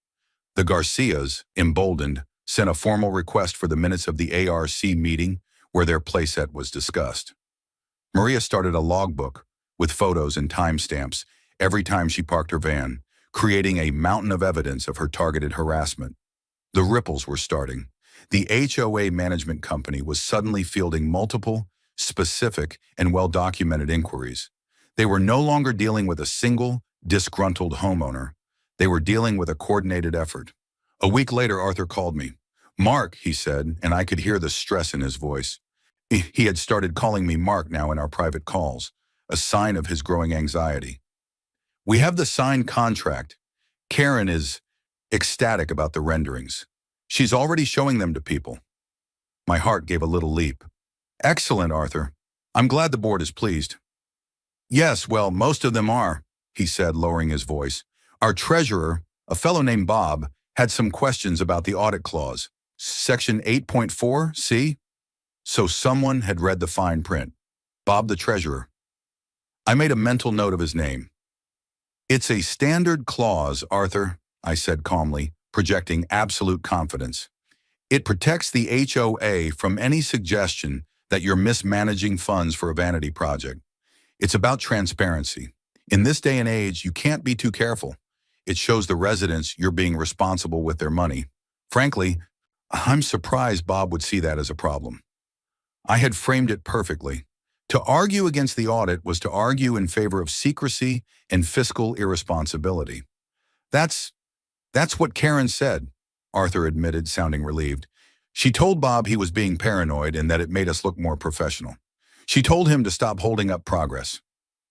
The Garcias, emboldened, sent a formal request for the minutes of the ARC meeting where their playset was discussed. Maria started a logbook with photos and timestamps every time she parked her van, creating a mountain of evidence of her targeted harassment. The ripples were starting. The HOA management company was suddenly fielding multiple, specific, and well-documented inquiries. They were no longer dealing with a single, disgruntled homeowner. They were dealing with a coordinated effort. A week later, Arthur called me. "Mark," he said, and I could hear the stress in his voice. He had started calling me Mark now in our private calls, a sign of his growing anxiety. "We have the signed contract. Karen is ecstatic about the renderings. She's already showing them to people." My heart gave a little leap. "Excellent, Arthur. I'm glad the board is pleased." "Yes, well, most of them are," he said, lowering his voice. "Our treasurer, a fellow named Bob, had some questions about the audit clause. Section 8.4, see?" So someone had read the fine print. Bob the treasurer. I made a mental note of his name. "It's a standard clause, Arthur," I said calmly, projecting absolute confidence. "It protects the HOA from any suggestion that you're mismanaging funds for a vanity project. It's about transparency. In this day and age, you can't be too careful. It shows the residents you're being responsible with their money. Frankly, I'm surprised Bob would see that as a problem." I had framed it perfectly. To argue against the audit was to argue in favor of secrecy and fiscal irresponsibility. That's what Karen said," Arthur admitted, sounding relieved. "She told Bob he was being paranoid and that it made us look more professional. She told him to stop holding up progress."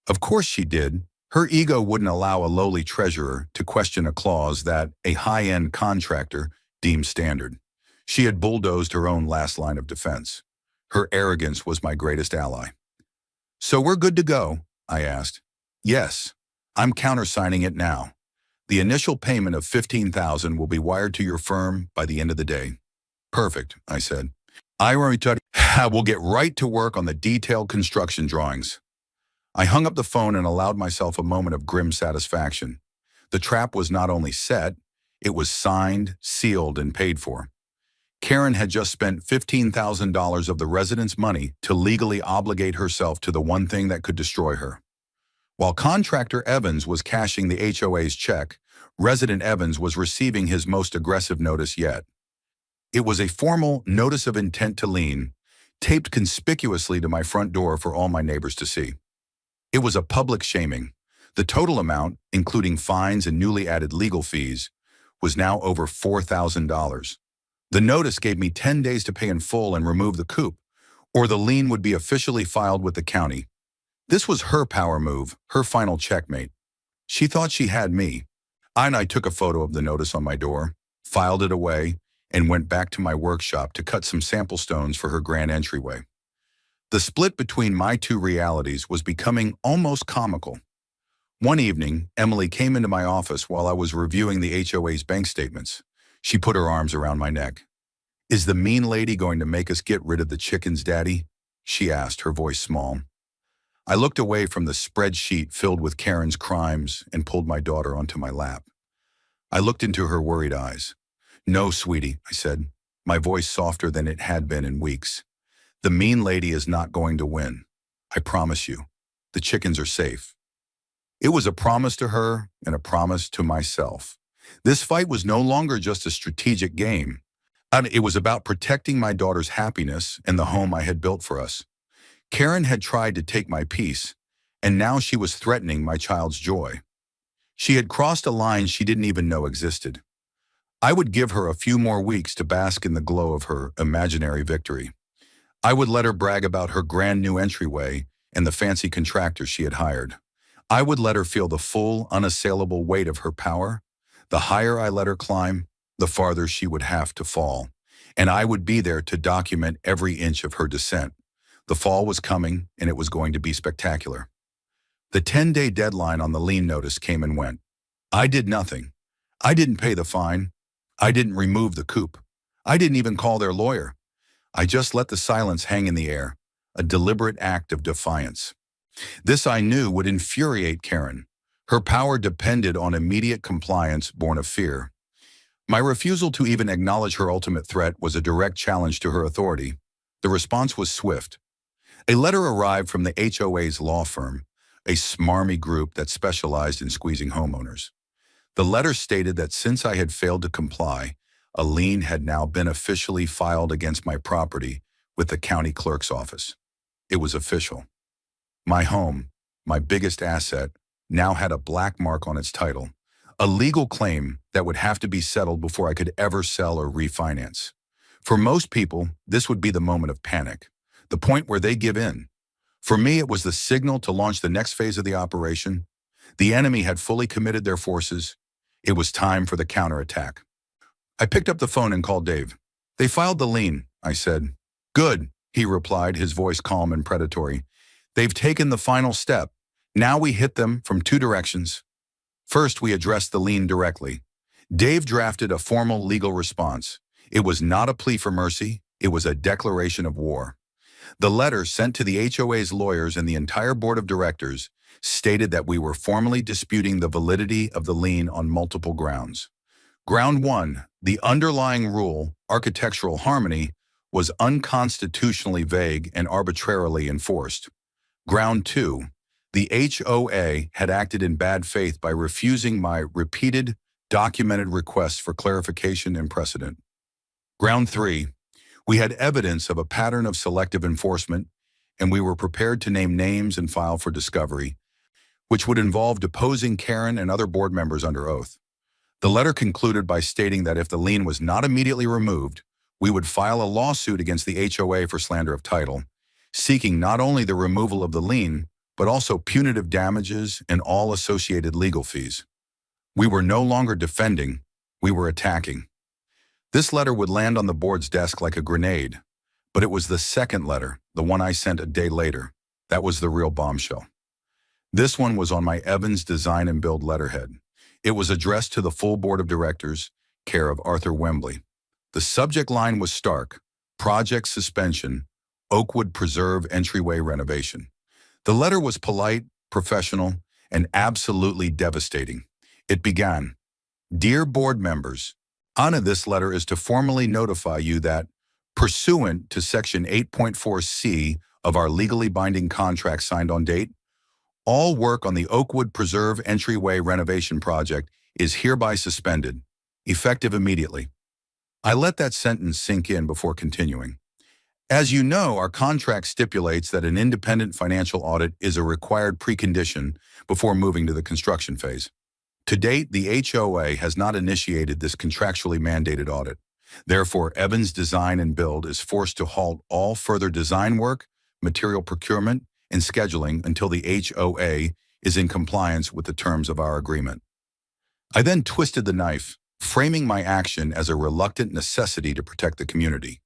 Of course she did. Her ego wouldn't allow a lowly treasurer to question a clause that a high-end contractor deemed standard. She had bulldozed her own last line of defense. Her arrogance was my greatest ally. "So we're good to go?" I asked. "Yes. I'm countersigning it now. The initial payment of $15,000 will be wired to your firm by the end of the day." "Perfect," I said. "We'll get right to work on the detailed construction drawings." I hung up the phone and allowed myself a moment of grim satisfaction. The trap was not only set, it was signed, sealed, and paid for. Karen had just spent $15,000 of the residents' money to legally obligate herself to the one thing that could destroy her. While Contractor Evans was cashing the HOA's check, Resident Evans was receiving his most aggressive notice yet. It was a formal notice of intent to lien, taped conspicuously to my front door for all my neighbors to see. It was a public shaming. The total amount, including fines and newly added legal fees, was now over $4,000. The notice gave me 10 days to pay in full and remove the Coop, or the lien would be officially filed with the county. This was her power move, her final checkmate. She thought she had me. I took a photo of the notice on my door, filed it away, and went back to my workshop to cut some sample stones for her grand entryway. The split between my two realities was becoming almost comical. One evening, Emily came into my office while I was reviewing the HOA's bank statements. She put her arms around my neck. "Is the mean lady going to make us get rid of the chickens, Daddy?" she asked, her voice small. I looked away from the spreadsheet filled with Karen's crimes and pulled my daughter onto my lap. I looked into her worried eyes. "No, sweetie," I said, my voice softer than it had been in weeks. "The mean lady is not going to win. I promise you. The chickens are safe." It was a promise to her and a promise to myself. This fight was no longer just a strategic game. It was about protecting my daughter's happiness and the home I had built for us. Karen had tried to take my peace, and now she was threatening my child's joy. She had crossed a line she didn't even know existed. I would give her a few more weeks to bask in the glow of her imaginary victory. I would let her brag about her brand new entryway and the fancy contractor she had hired. I would let her feel the full, unassailable weight of her power. The higher I let her climb, the farther she would have to fall. And I would be there to document every inch of her descent. The fall was coming, and it was going to be spectacular. The 10-day deadline on the lien notice came and went. I did nothing. I didn't pay the fine. I didn't remove the Coop. I didn't even call their lawyer. I just let the silence hang in the air, a deliberate act of defiance. This I knew would infuriate Karen. Her power depended on immediate compliance born of fear. My refusal to even acknowledge her ultimate threat was a direct challenge to her authority. The response was swift. A letter arrived from the HOA's law firm, a smarmy group that specialized in squeezing homeowners. The letter stated that since I had failed to comply, a lien had now been officially filed against my property with the county clerk's office. It was official. My home, my biggest asset, now had a black mark on its title, a legal claim that would have to be settled before I could ever sell or refinance. For most people, this would be the moment of panic, the point where they give in. For me, it was the signal to launch the next phase of the operation. The enemy had fully committed their forces. It was time for the counterattack. I picked up the phone and called Dave. They filed the lien, I said. Good, he replied, his voice calm and predatory. They've taken the final step. Now we hit them from two directions. First, we addressed the lien directly. Dave drafted a formal legal response. It was not a plea for mercy. It was a declaration of war. The letter sent to the HOA's lawyers and the entire board of directors stated that we were formally disputing the validity of the lien on multiple grounds. Ground one, the underlying rule, architectural harmony, was unconstitutionally vague and arbitrarily enforced. Ground two, the HOA had acted in bad faith by refusing my repeated, documented requests for clarification and precedent. Ground three, we had evidence of a pattern of selective enforcement, and we were prepared to name names and file for discovery, which would involve deposing Karen and other board members under oath. The letter concluded by stating that if the lien was not immediately removed, we would file a lawsuit against the HOA for slander of title, seeking not only the removal of the lien, but also punitive damages and all associated legal fees. We were no longer defending, we were attacking. This letter would land on the board's desk like a grenade, but it was the second letter, the one I sent a day later, that was the real bombshell. This one was on my Evans Design and Build letterhead. It was addressed to the full board of directors, care of Arthur Wembley. The subject line was stark: project suspension, Oakwood Preserve entryway renovation. The letter was polite, professional, and absolutely devastating. It began, "Dear board members, on this letter is to formally notify you that, pursuant to Section 8.4C of our legally binding contract signed on date, all work on the Oakwood Preserve entryway renovation project is hereby suspended, effective immediately." I let that sentence sink in before continuing. As you know, our contract stipulates that an independent financial audit is a required precondition before moving to the construction phase. To date, the HOA has not initiated this contractually mandated audit. Therefore, Evans Design and Build is forced to halt all further design work, material procurement, and scheduling until the HOA is in compliance with the terms of our agreement. I then twisted the knife, framing my action as a reluctant necessity to protect the community.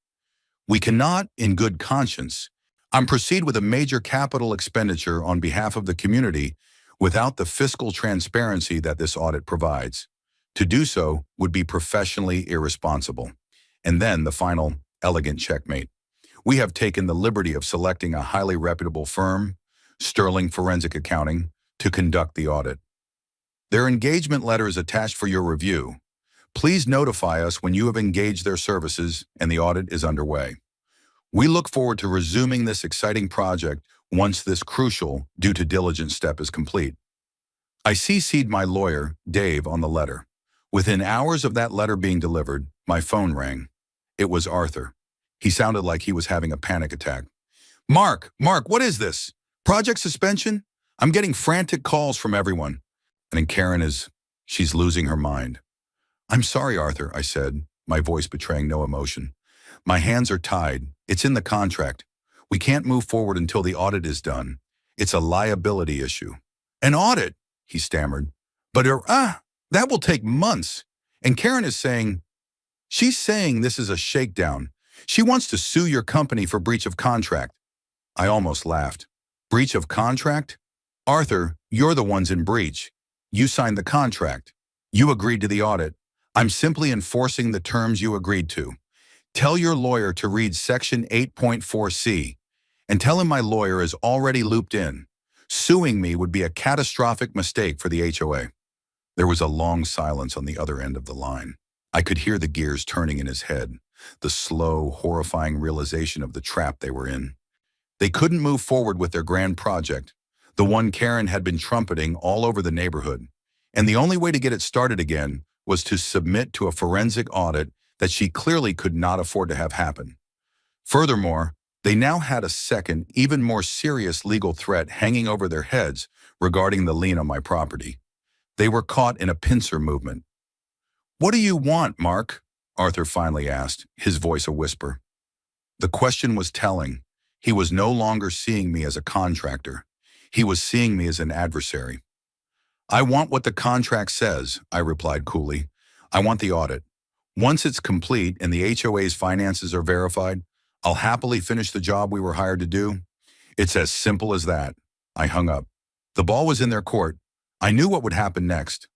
We cannot, in good conscience, proceed with a major capital expenditure on behalf of the community without the fiscal transparency that this audit provides. To do so would be professionally irresponsible. And then the final, elegant checkmate. We have taken the liberty of selecting a highly reputable firm, Sterling Forensic Accounting, to conduct the audit. Their engagement letter is attached for your review. Please notify us when you have engaged their services and the audit is underway. We look forward to resuming this exciting project once this crucial due to diligence step is complete. I CC'd my lawyer, Dave, on the letter. Within hours of that letter being delivered, my phone rang. It was Arthur. He sounded like he was having a panic attack. Mark, what is this? Project suspension? I'm getting frantic calls from everyone. And Karen she's losing her mind. I'm sorry, Arthur, I said, my voice betraying no emotion. My hands are tied. It's in the contract. We can't move forward until the audit is done. It's a liability issue. An audit, he stammered. But that will take months. And Karen she's saying this is a shakedown. She wants to sue your company for breach of contract. I almost laughed. Breach of contract? Arthur, you're the ones in breach. You signed the contract. You agreed to the audit. I'm simply enforcing the terms you agreed to. Tell your lawyer to read Section 8.4C and tell him my lawyer is already looped in. Suing me would be a catastrophic mistake for the HOA. There was a long silence on the other end of the line. I could hear the gears turning in his head, the slow, horrifying realization of the trap they were in. They couldn't move forward with their grand project, the one Karen had been trumpeting all over the neighborhood. And the only way to get it started again was to submit to a forensic audit that she clearly could not afford to have happen. Furthermore, they now had a second, even more serious legal threat hanging over their heads regarding the lien on my property. They were caught in a pincer movement. "What do you want, Mark?" Arthur finally asked, his voice a whisper. The question was telling. He was no longer seeing me as a contractor. He was seeing me as an adversary. "I want what the contract says," I replied coolly. "I want the audit. Once it's complete and the HOA's finances are verified, I'll happily finish the job we were hired to do. It's as simple as that." I hung up. The ball was in their court. I knew what would happen next.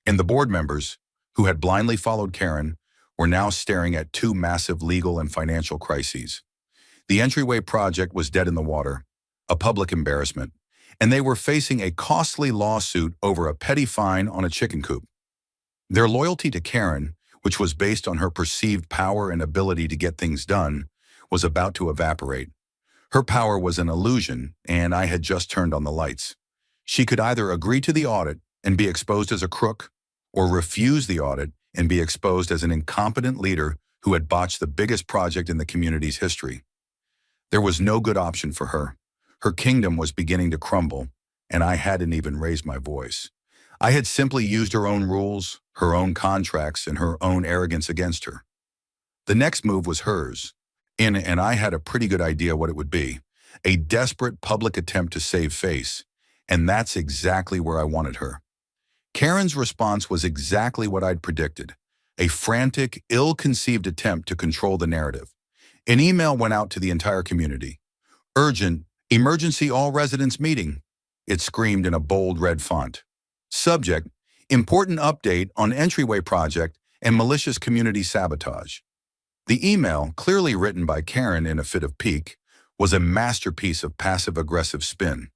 And the board members, who had blindly followed Karen, were now staring at two massive legal and financial crises. The Entryway project was dead in the water, a public embarrassment, and they were facing a costly lawsuit over a petty fine on a chicken coop. Their loyalty to Karen, which was based on her perceived power and ability to get things done, was about to evaporate. Her power was an illusion, and I had just turned on the lights. She could either agree to the audit and be exposed as a crook, or refuse the audit and be exposed as an incompetent leader who had botched the biggest project in the community's history. There was no good option for her. Her kingdom was beginning to crumble, and I hadn't even raised my voice. I had simply used her own rules, her own contracts, and her own arrogance against her. The next move was hers, and I had a pretty good idea what it would be: a desperate public attempt to save face, and that's exactly where I wanted her. Karen's response was exactly what I'd predicted: a frantic, ill-conceived attempt to control the narrative. An email went out to the entire community. "Urgent, emergency all residents meeting," it screamed in a bold red font. Subject: important update on Entryway project and malicious community sabotage. The email, clearly written by Karen in a fit of pique, was a masterpiece of passive-aggressive spin.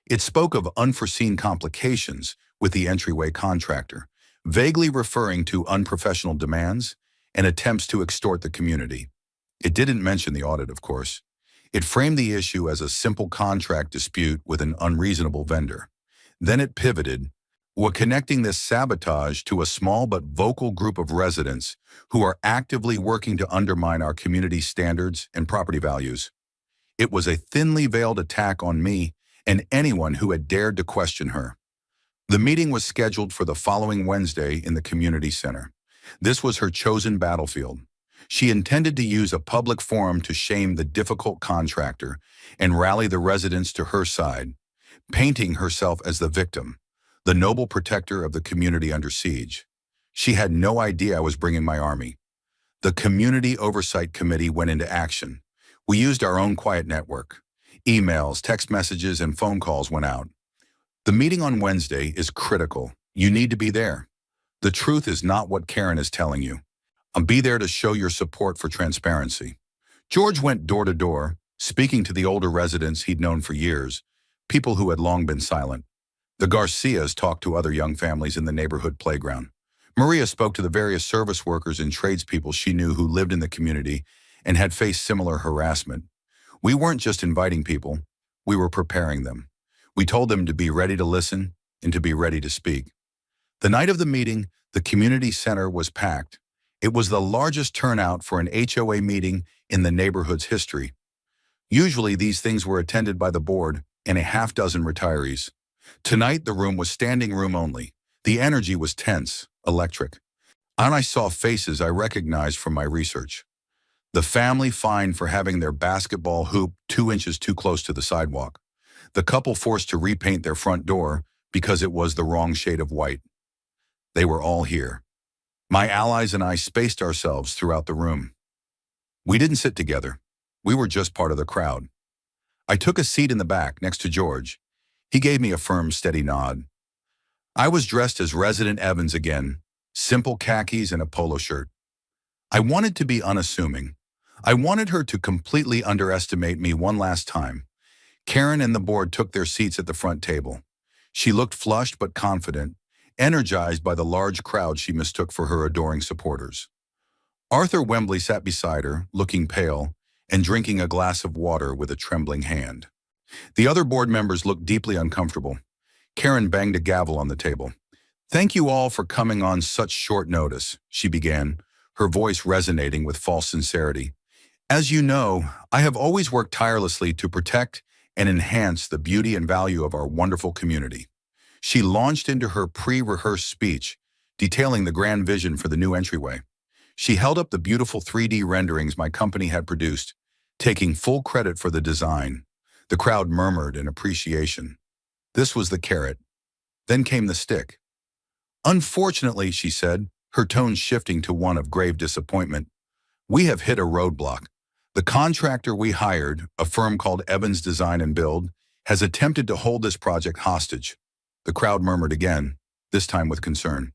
It spoke of unforeseen complications with the Entryway contractor, vaguely referring to unprofessional demands and attempts to extort the community. It didn't mention the audit, of course. It framed the issue as a simple contract dispute with an unreasonable vendor. Then it pivoted, connecting this sabotage to a small but vocal group of residents who are actively working to undermine our community standards and property values. It was a thinly veiled attack on me and anyone who had dared to question her. The meeting was scheduled for the following Wednesday in the community center. This was her chosen battlefield. She intended to use a public forum to shame the difficult contractor and rally the residents to her side, painting herself as the victim, the noble protector of the community under siege. She had no idea I was bringing my army. The Community Oversight Committee went into action. We used our own quiet network. Emails, text messages, and phone calls went out. The meeting on Wednesday is critical. You need to be there. The truth is not what Karen is telling you. I'll be there to show your support for transparency. George went door to door, speaking to the older residents he'd known for years, people who had long been silent. The Garcias talked to other young families in the neighborhood playground. Maria spoke to the various service workers and tradespeople she knew who lived in the community and had faced similar harassment. We weren't just inviting people, we were preparing them. We told them to be ready to listen and to be ready to speak. The night of the meeting, the community center was packed. It was the largest turnout for an HOA meeting in the neighborhood's history. Usually these things were attended by the board and a half dozen retirees. Tonight the room was standing room only. The energy was tense, electric. And I saw faces I recognized from my research. The family fined for having their basketball hoop 2 inches too close to the sidewalk. The couple forced to repaint their front door because it was the wrong shade of white. They were all here. My allies and I spaced ourselves throughout the room. We didn't sit together. We were just part of the crowd. I took a seat in the back next to George. He gave me a firm, steady nod. I was dressed as Resident Evans again, simple khakis and a polo shirt. I wanted to be unassuming. I wanted her to completely underestimate me one last time. Karen and the board took their seats at the front table. She looked flushed but confident, energized by the large crowd she mistook for her adoring supporters. Arthur Wembley sat beside her, looking pale, and drinking a glass of water with a trembling hand. The other board members looked deeply uncomfortable. Karen banged a gavel on the table. "Thank you all for coming on such short notice," she began, her voice resonating with false sincerity. "As you know, I have always worked tirelessly to protect and enhance the beauty and value of our wonderful community." She launched into her pre-rehearsed speech, detailing the grand vision for the new entryway. She held up the beautiful 3D renderings my company had produced, taking full credit for the design. The crowd murmured in appreciation. This was the carrot. Then came the stick. "Unfortunately," she said, her tone shifting to one of grave disappointment, "we have hit a roadblock. The contractor we hired, a firm called Evans Design and Build, has attempted to hold this project hostage." The crowd murmured again, this time with concern.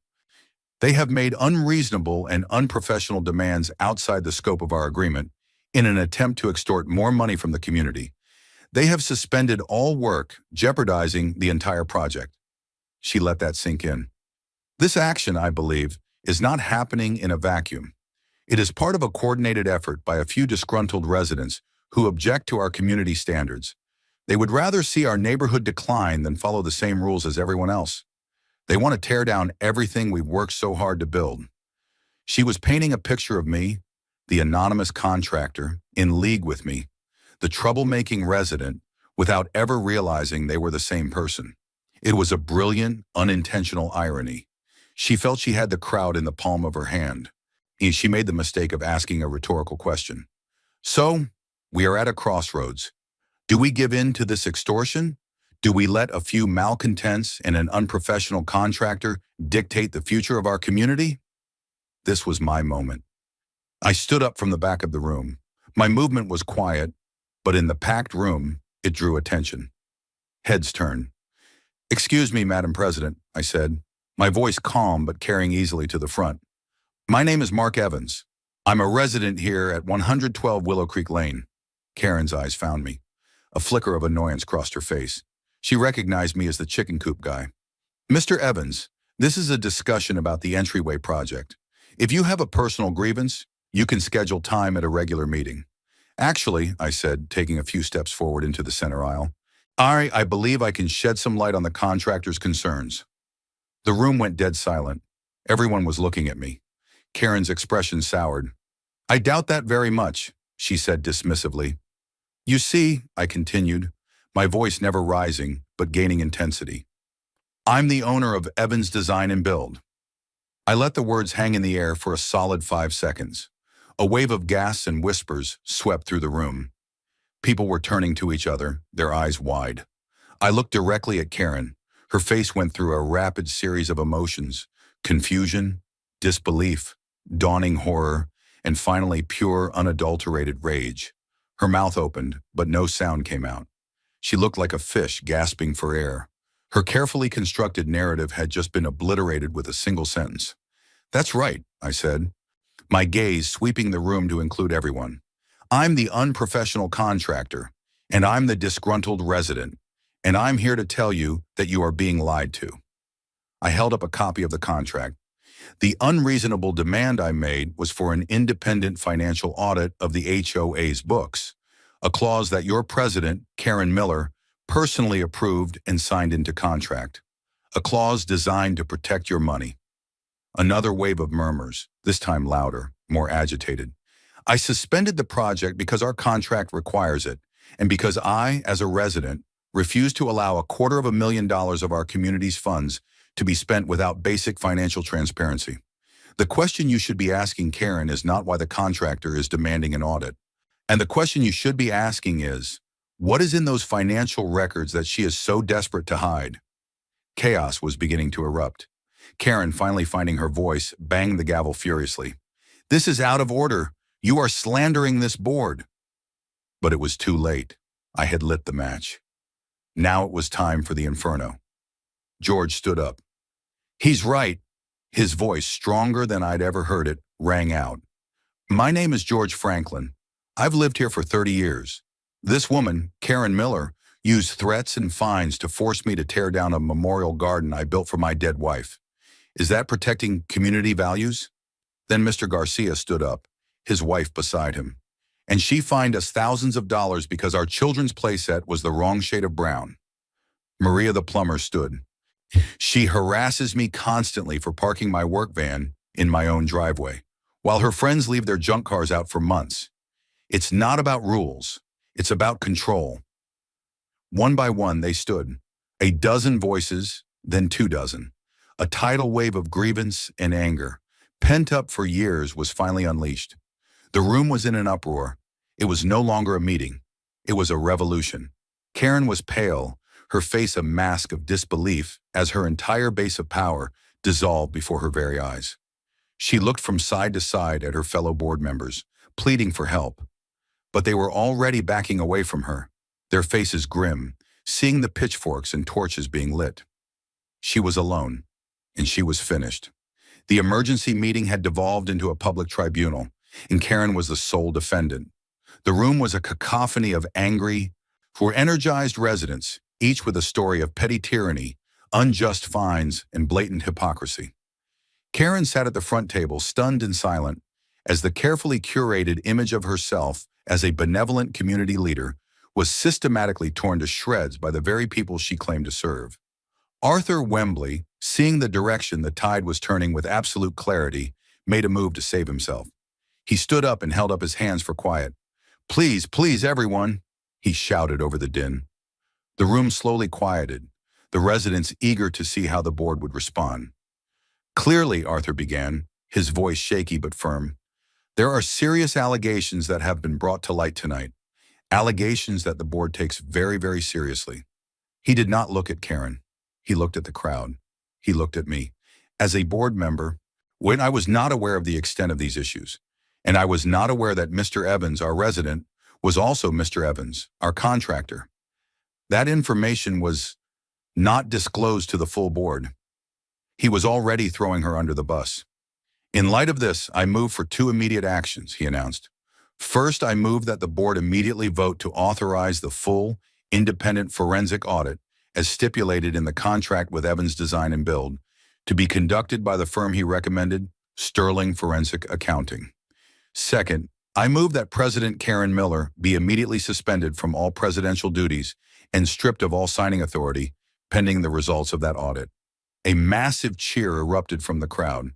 "They have made unreasonable and unprofessional demands outside the scope of our agreement in an attempt to extort more money from the community. They have suspended all work, jeopardizing the entire project." She let that sink in. This action, I believe, is not happening in a vacuum. It is part of a coordinated effort by a few disgruntled residents who object to our community standards. They would rather see our neighborhood decline than follow the same rules as everyone else. They want to tear down everything we've worked so hard to build. She was painting a picture of me, the anonymous contractor, in league with me, the troublemaking resident, without ever realizing they were the same person. It was a brilliant, unintentional irony. She felt she had the crowd in the palm of her hand. She made the mistake of asking a rhetorical question. "So, we are at a crossroads. Do we give in to this extortion? Do we let a few malcontents and an unprofessional contractor dictate the future of our community?" This was my moment. I stood up from the back of the room. My movement was quiet, but in the packed room, it drew attention. Heads turned. "Excuse me, Madam President," I said, my voice calm but carrying easily to the front. "My name is Mark Evans. I'm a resident here at 112 Willow Creek Lane." Karen's eyes found me. A flicker of annoyance crossed her face. She recognized me as the chicken coop guy. "Mr. Evans, this is a discussion about the Entryway project. If you have a personal grievance, you can schedule time at a regular meeting." "Actually," I said, taking a few steps forward into the center aisle, I believe I can shed some light on the contractor's concerns." The room went dead silent. Everyone was looking at me. Karen's expression soured. "I doubt that very much," she said dismissively. "You see," I continued, my voice never rising, but gaining intensity, "I'm the owner of Evans Design and Build." I let the words hang in the air for a solid 5 seconds. A wave of gasps and whispers swept through the room. People were turning to each other, their eyes wide. I looked directly at Karen. Her face went through a rapid series of emotions: confusion, disbelief, dawning horror, and finally pure, unadulterated rage. Her mouth opened, but no sound came out. She looked like a fish gasping for air. Her carefully constructed narrative had just been obliterated with a single sentence. "That's right," I said, my gaze sweeping the room to include everyone. "I'm the unprofessional contractor, and I'm the disgruntled resident, and I'm here to tell you that you are being lied to." I held up a copy of the contract. The unreasonable demand I made was for an independent financial audit of the HOA's books, a clause that your president, Karen Miller, personally approved and signed into contract, a clause designed to protect your money. Another wave of murmurs, this time louder, more agitated. "I suspended the project because our contract requires it, and because I, as a resident, refuse to allow $250,000 of our community's funds to be spent without basic financial transparency. The question you should be asking Karen is not why the contractor is demanding an audit. And the question you should be asking is, what is in those financial records that she is so desperate to hide?" Chaos was beginning to erupt. Karen, finally finding her voice, banged the gavel furiously. "This is out of order. You are slandering this board." But it was too late. I had lit the match. Now it was time for the inferno. George stood up. "He's right. His voice, stronger than I'd ever heard it, rang out. My name is George Franklin. I've lived here for 30 years. This woman, Karen Miller, used threats and fines to force me to tear down a memorial garden I built for my dead wife. Is that protecting community values? Then Mr. Garcia stood up, his wife beside him. And she fined us thousands of dollars because our children's playset was the wrong shade of brown. Maria the plumber stood. She harasses me constantly for parking my work van in my own driveway, while her friends leave their junk cars out for months. It's not about rules. It's about control. One by one, they stood. A dozen voices, then 2 dozen. A tidal wave of grievance and anger, pent up for years, was finally unleashed. The room was in an uproar. It was no longer a meeting. It was a revolution. Karen was pale, her face a mask of disbelief as her entire base of power dissolved before her very eyes. She looked from side to side at her fellow board members, pleading for help. But they were already backing away from her, their faces grim, seeing the pitchforks and torches being lit. She was alone, and she was finished. The emergency meeting had devolved into a public tribunal, and Karen was the sole defendant. The room was a cacophony of angry, energized residents, each with a story of petty tyranny, unjust fines, and blatant hypocrisy. Karen sat at the front table, stunned and silent, as the carefully curated image of herself as a benevolent community leader was systematically torn to shreds by the very people she claimed to serve. Arthur Wembley, seeing the direction the tide was turning with absolute clarity, made a move to save himself. He stood up and held up his hands for quiet. Please, please, everyone, he shouted over the din. The room slowly quieted, the residents eager to see how the board would respond. Clearly, Arthur began, his voice shaky but firm, there are serious allegations that have been brought to light tonight, allegations that the board takes very, very seriously. He did not look at Karen. He looked at the crowd. He looked at me. As a board member, when I was not aware of the extent of these issues, and I was not aware that Mr. Evans, our resident, was also Mr. Evans, our contractor. That information was not disclosed to the full board. He was already throwing her under the bus. In light of this, I move for 2 immediate actions, he announced. First, I move that the board immediately vote to authorize the full, independent forensic audit, as stipulated in the contract with Evans Design and Build, to be conducted by the firm he recommended, Sterling Forensic Accounting. Second, I move that President Karen Miller be immediately suspended from all presidential duties and stripped of all signing authority, pending the results of that audit. A massive cheer erupted from the crowd.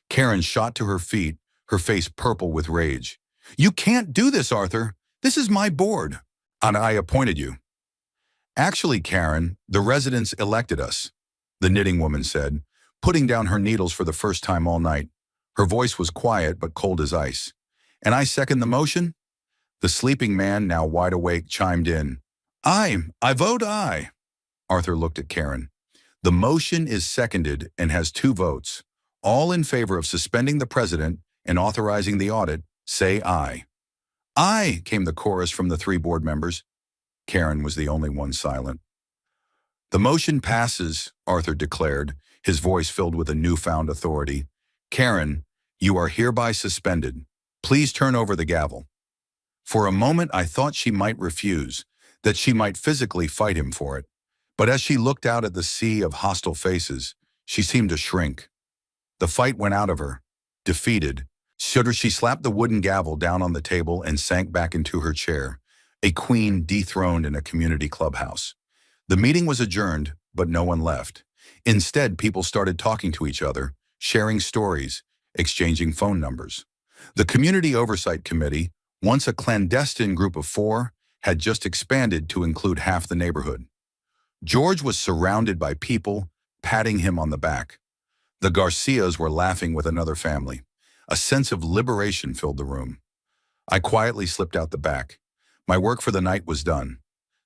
Karen shot to her feet, her face purple with rage. You can't do this, Arthur. This is my board, and I appointed you. Actually, Karen, the residents elected us, the knitting woman said, putting down her needles for the first time all night. Her voice was quiet but cold as ice. And I second the motion? The sleeping man, now wide awake, chimed in. I vote aye. Arthur looked at Karen. The motion is seconded and has 2 votes. All in favor of suspending the president and authorizing the audit, say aye. Aye, came the chorus from the 3 board members. Karen was the only one silent. The motion passes, Arthur declared, his voice filled with a newfound authority. Karen, you are hereby suspended. Please turn over the gavel. For a moment, I thought she might refuse, that she might physically fight him for it. But as she looked out at the sea of hostile faces, she seemed to shrink. The fight went out of her. Defeated, she slapped the wooden gavel down on the table and sank back into her chair, a queen dethroned in a community clubhouse. The meeting was adjourned, but no one left. Instead, people started talking to each other, sharing stories, exchanging phone numbers. The Community Oversight Committee, once a clandestine group of 4, had just expanded to include half the neighborhood. George was surrounded by people, patting him on the back. The Garcias were laughing with another family. A sense of liberation filled the room. I quietly slipped out the back. My work for the night was done.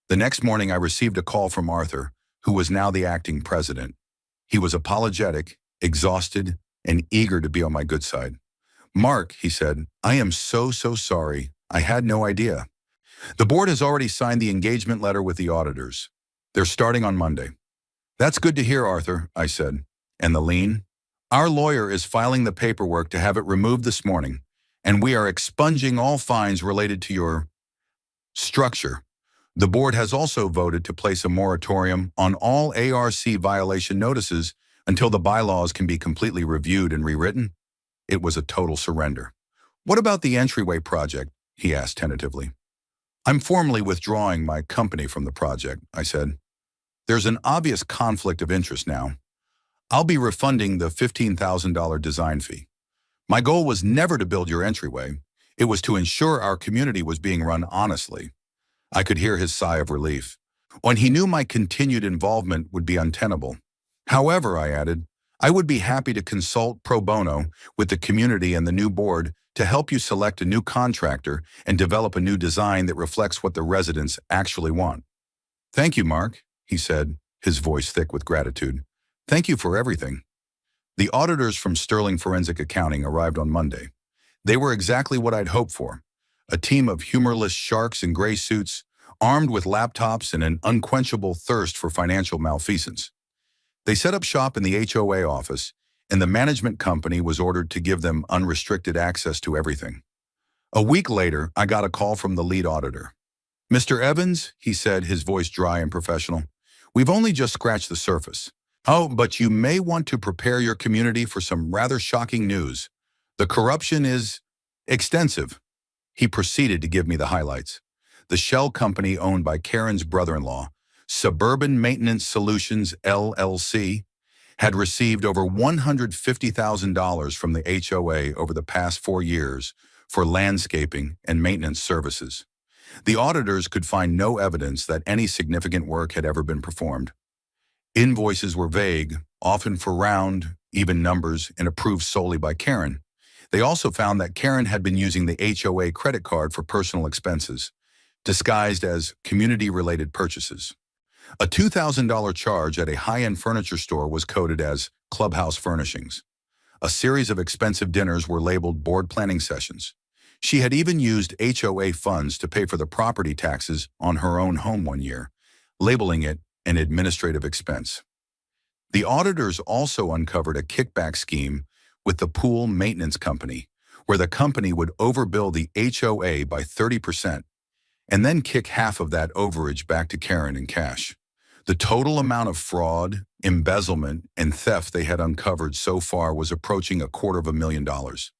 The next morning, I received a call from Arthur, who was now the acting president. He was apologetic, exhausted, and eager to be on my good side. Mark, he said, I am so sorry. I had no idea. The board has already signed the engagement letter with the auditors. They're starting on Monday. That's good to hear, Arthur, I said. And the lien? Our lawyer is filing the paperwork to have it removed this morning, and we are expunging all fines related to your structure. The board has also voted to place a moratorium on all ARC violation notices until the bylaws can be completely reviewed and rewritten. It was a total surrender. What about the Entryway project? He asked tentatively. I'm formally withdrawing my company from the project, I said. There's an obvious conflict of interest now. I'll be refunding the $15,000 design fee. My goal was never to build your entryway. It was to ensure our community was being run honestly. I could hear his sigh of relief, when he knew my continued involvement would be untenable. However, I added, I would be happy to consult pro bono with the community and the new board to help you select a new contractor and develop a new design that reflects what the residents actually want. Thank you, Mark, he said, his voice thick with gratitude. Thank you for everything. The auditors from Sterling Forensic Accounting arrived on Monday. They were exactly what I'd hoped for. A team of humorless sharks in gray suits, armed with laptops and an unquenchable thirst for financial malfeasance. They set up shop in the HOA office, and the management company was ordered to give them unrestricted access to everything. A week later, I got a call from the lead auditor. Mr. Evans, he said, his voice dry and professional, we've only just scratched the surface. Oh, but you may want to prepare your community for some rather shocking news. The corruption is extensive. He proceeded to give me the highlights. The shell company owned by Karen's brother-in-law, Suburban Maintenance Solutions, LLC, had received over $150,000 from the HOA over the past 4 years for landscaping and maintenance services. The auditors could find no evidence that any significant work had ever been performed. Invoices were vague, often for round, even numbers, and approved solely by Karen. They also found that Karen had been using the HOA credit card for personal expenses, disguised as community-related purchases. A $2,000 charge at a high-end furniture store was coded as clubhouse furnishings. A series of expensive dinners were labeled board planning sessions. She had even used HOA funds to pay for the property taxes on her own home one year, labeling it an administrative expense. The auditors also uncovered a kickback scheme with the pool maintenance company, where the company would overbill the HOA by 30% and then kick half of that overage back to Karen in cash. The total amount of fraud, embezzlement, and theft they had uncovered so far was approaching $250,000.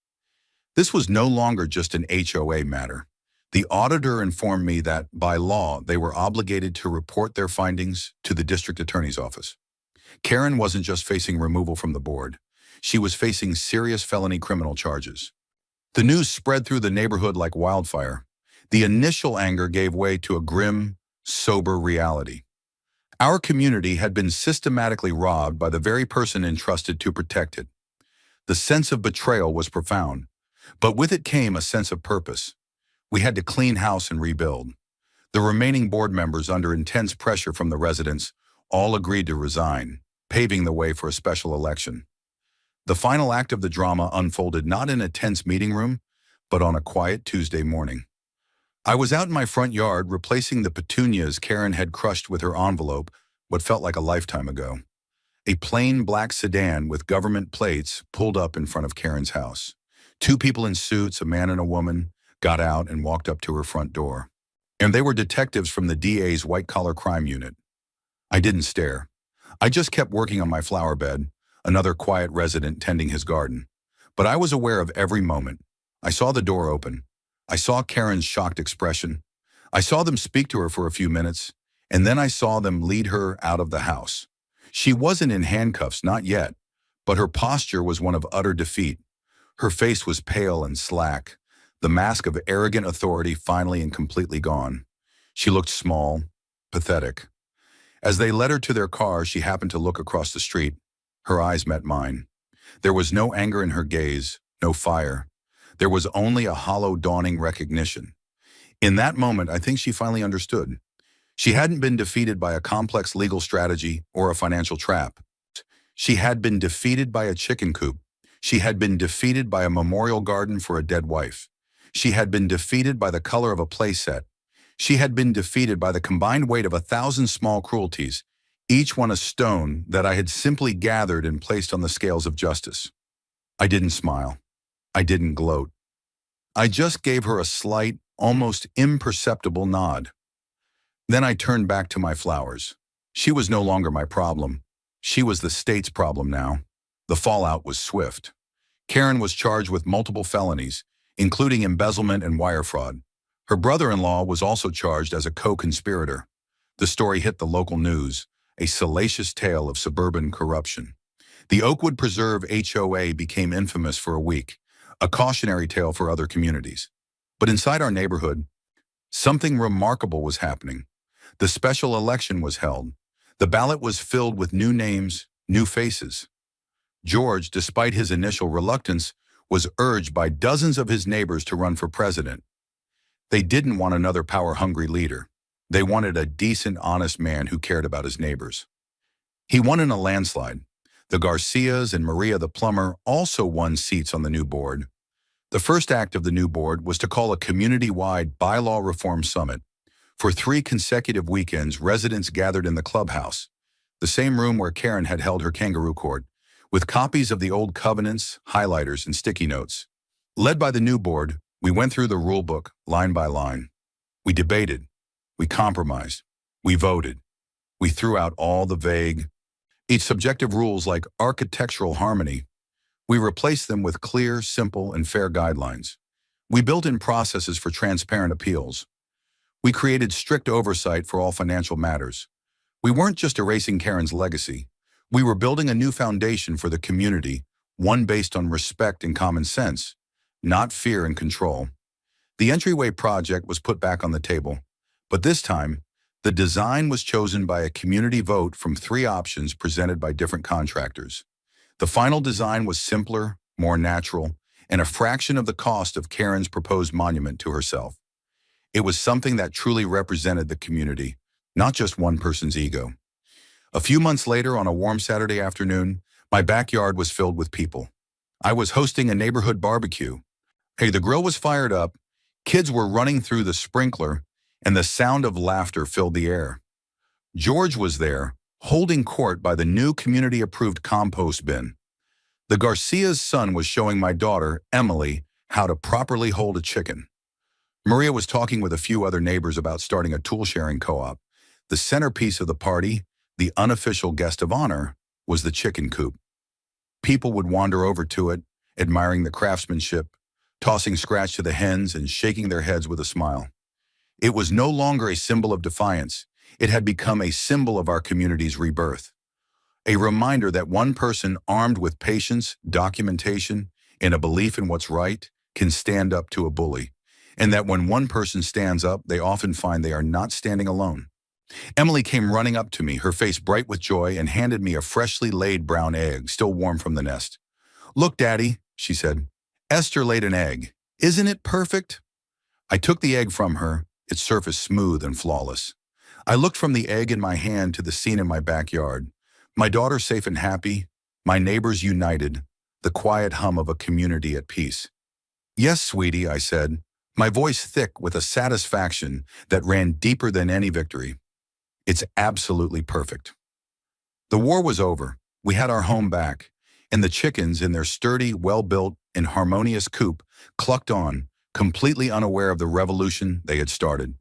This was no longer just an HOA matter. The auditor informed me that, by law, they were obligated to report their findings to the district attorney's office. Karen wasn't just facing removal from the board. She was facing serious felony criminal charges. The news spread through the neighborhood like wildfire. The initial anger gave way to a grim, sober reality. Our community had been systematically robbed by the very person entrusted to protect it. The sense of betrayal was profound, but with it came a sense of purpose. We had to clean house and rebuild. The remaining board members, under intense pressure from the residents, all agreed to resign, paving the way for a special election. The final act of the drama unfolded not in a tense meeting room, but on a quiet Tuesday morning. I was out in my front yard replacing the petunias Karen had crushed with her envelope what felt like a lifetime ago. A plain black sedan with government plates pulled up in front of Karen's house. 2 people in suits, a man and a woman, got out and walked up to her front door. And they were detectives from the DA's white-collar crime unit. I didn't stare. I just kept working on my flower bed, another quiet resident tending his garden. But I was aware of every moment. I saw the door open. I saw Karen's shocked expression. I saw them speak to her for a few minutes, and then I saw them lead her out of the house. She wasn't in handcuffs, not yet, but her posture was one of utter defeat. Her face was pale and slack, the mask of arrogant authority finally and completely gone. She looked small, pathetic. As they led her to their car, she happened to look across the street. Her eyes met mine. There was no anger in her gaze, no fire. There was only a hollow, dawning recognition. In that moment, I think she finally understood. She hadn't been defeated by a complex legal strategy or a financial trap. She had been defeated by a chicken coop. She had been defeated by a memorial garden for a dead wife. She had been defeated by the color of a playset. She had been defeated by the combined weight of 1,000 small cruelties, each one a stone that I had simply gathered and placed on the scales of justice. I didn't smile. I didn't gloat. I just gave her a slight, almost imperceptible nod. Then I turned back to my flowers. She was no longer my problem. She was the state's problem now. The fallout was swift. Karen was charged with multiple felonies, including embezzlement and wire fraud. Her brother-in-law was also charged as a co-conspirator. The story hit the local news, a salacious tale of suburban corruption. The Oakwood Preserve HOA became infamous for a week, a cautionary tale for other communities. But inside our neighborhood, something remarkable was happening. The special election was held. The ballot was filled with new names, new faces. George, despite his initial reluctance, was urged by dozens of his neighbors to run for president. They didn't want another power-hungry leader. They wanted a decent, honest man who cared about his neighbors. He won in a landslide. The Garcias and Maria the plumber also won seats on the new board. The first act of the new board was to call a community-wide bylaw reform summit. For 3 consecutive weekends, residents gathered in the clubhouse, the same room where Karen had held her kangaroo court, with copies of the old covenants, highlighters, and sticky notes. Led by the new board, we went through the rule book line by line. We debated. We compromised. We voted. We threw out all the vague, subjective rules like architectural harmony. We replaced them with clear, simple, and fair guidelines. We built in processes for transparent appeals. We created strict oversight for all financial matters. We weren't just erasing Karen's legacy. We were building a new foundation for the community, one based on respect and common sense, not fear and control. The Entryway project was put back on the table, but this time, the design was chosen by a community vote from 3 options presented by different contractors. The final design was simpler, more natural, and a fraction of the cost of Karen's proposed monument to herself. It was something that truly represented the community, not just one person's ego. A few months later, on a warm Saturday afternoon, my backyard was filled with people. I was hosting a neighborhood barbecue. Hey, the grill was fired up, kids were running through the sprinkler, and the sound of laughter filled the air. George was there, holding court by the new community-approved compost bin. The Garcia's son was showing my daughter, Emily, how to properly hold a chicken. Maria was talking with a few other neighbors about starting a tool-sharing co-op. The centerpiece of the party, the unofficial guest of honor, was the chicken coop. People would wander over to it, admiring the craftsmanship, tossing scratch to the hens and shaking their heads with a smile. It was no longer a symbol of defiance. It had become a symbol of our community's rebirth. A reminder that one person armed with patience, documentation, and a belief in what's right can stand up to a bully. And that when one person stands up, they often find they are not standing alone. Emily came running up to me, her face bright with joy, and handed me a freshly laid brown egg, still warm from the nest. "Look, Daddy," she said. "Esther laid an egg. Isn't it perfect?" I took the egg from her, its surface smooth and flawless. I looked from the egg in my hand to the scene in my backyard. My daughter safe and happy, my neighbors united, the quiet hum of a community at peace. "Yes, sweetie," I said, my voice thick with a satisfaction that ran deeper than any victory. "It's absolutely perfect." The war was over. We had our home back, and the chickens in their sturdy, well-built, and harmonious coop clucked on, completely unaware of the revolution they had started.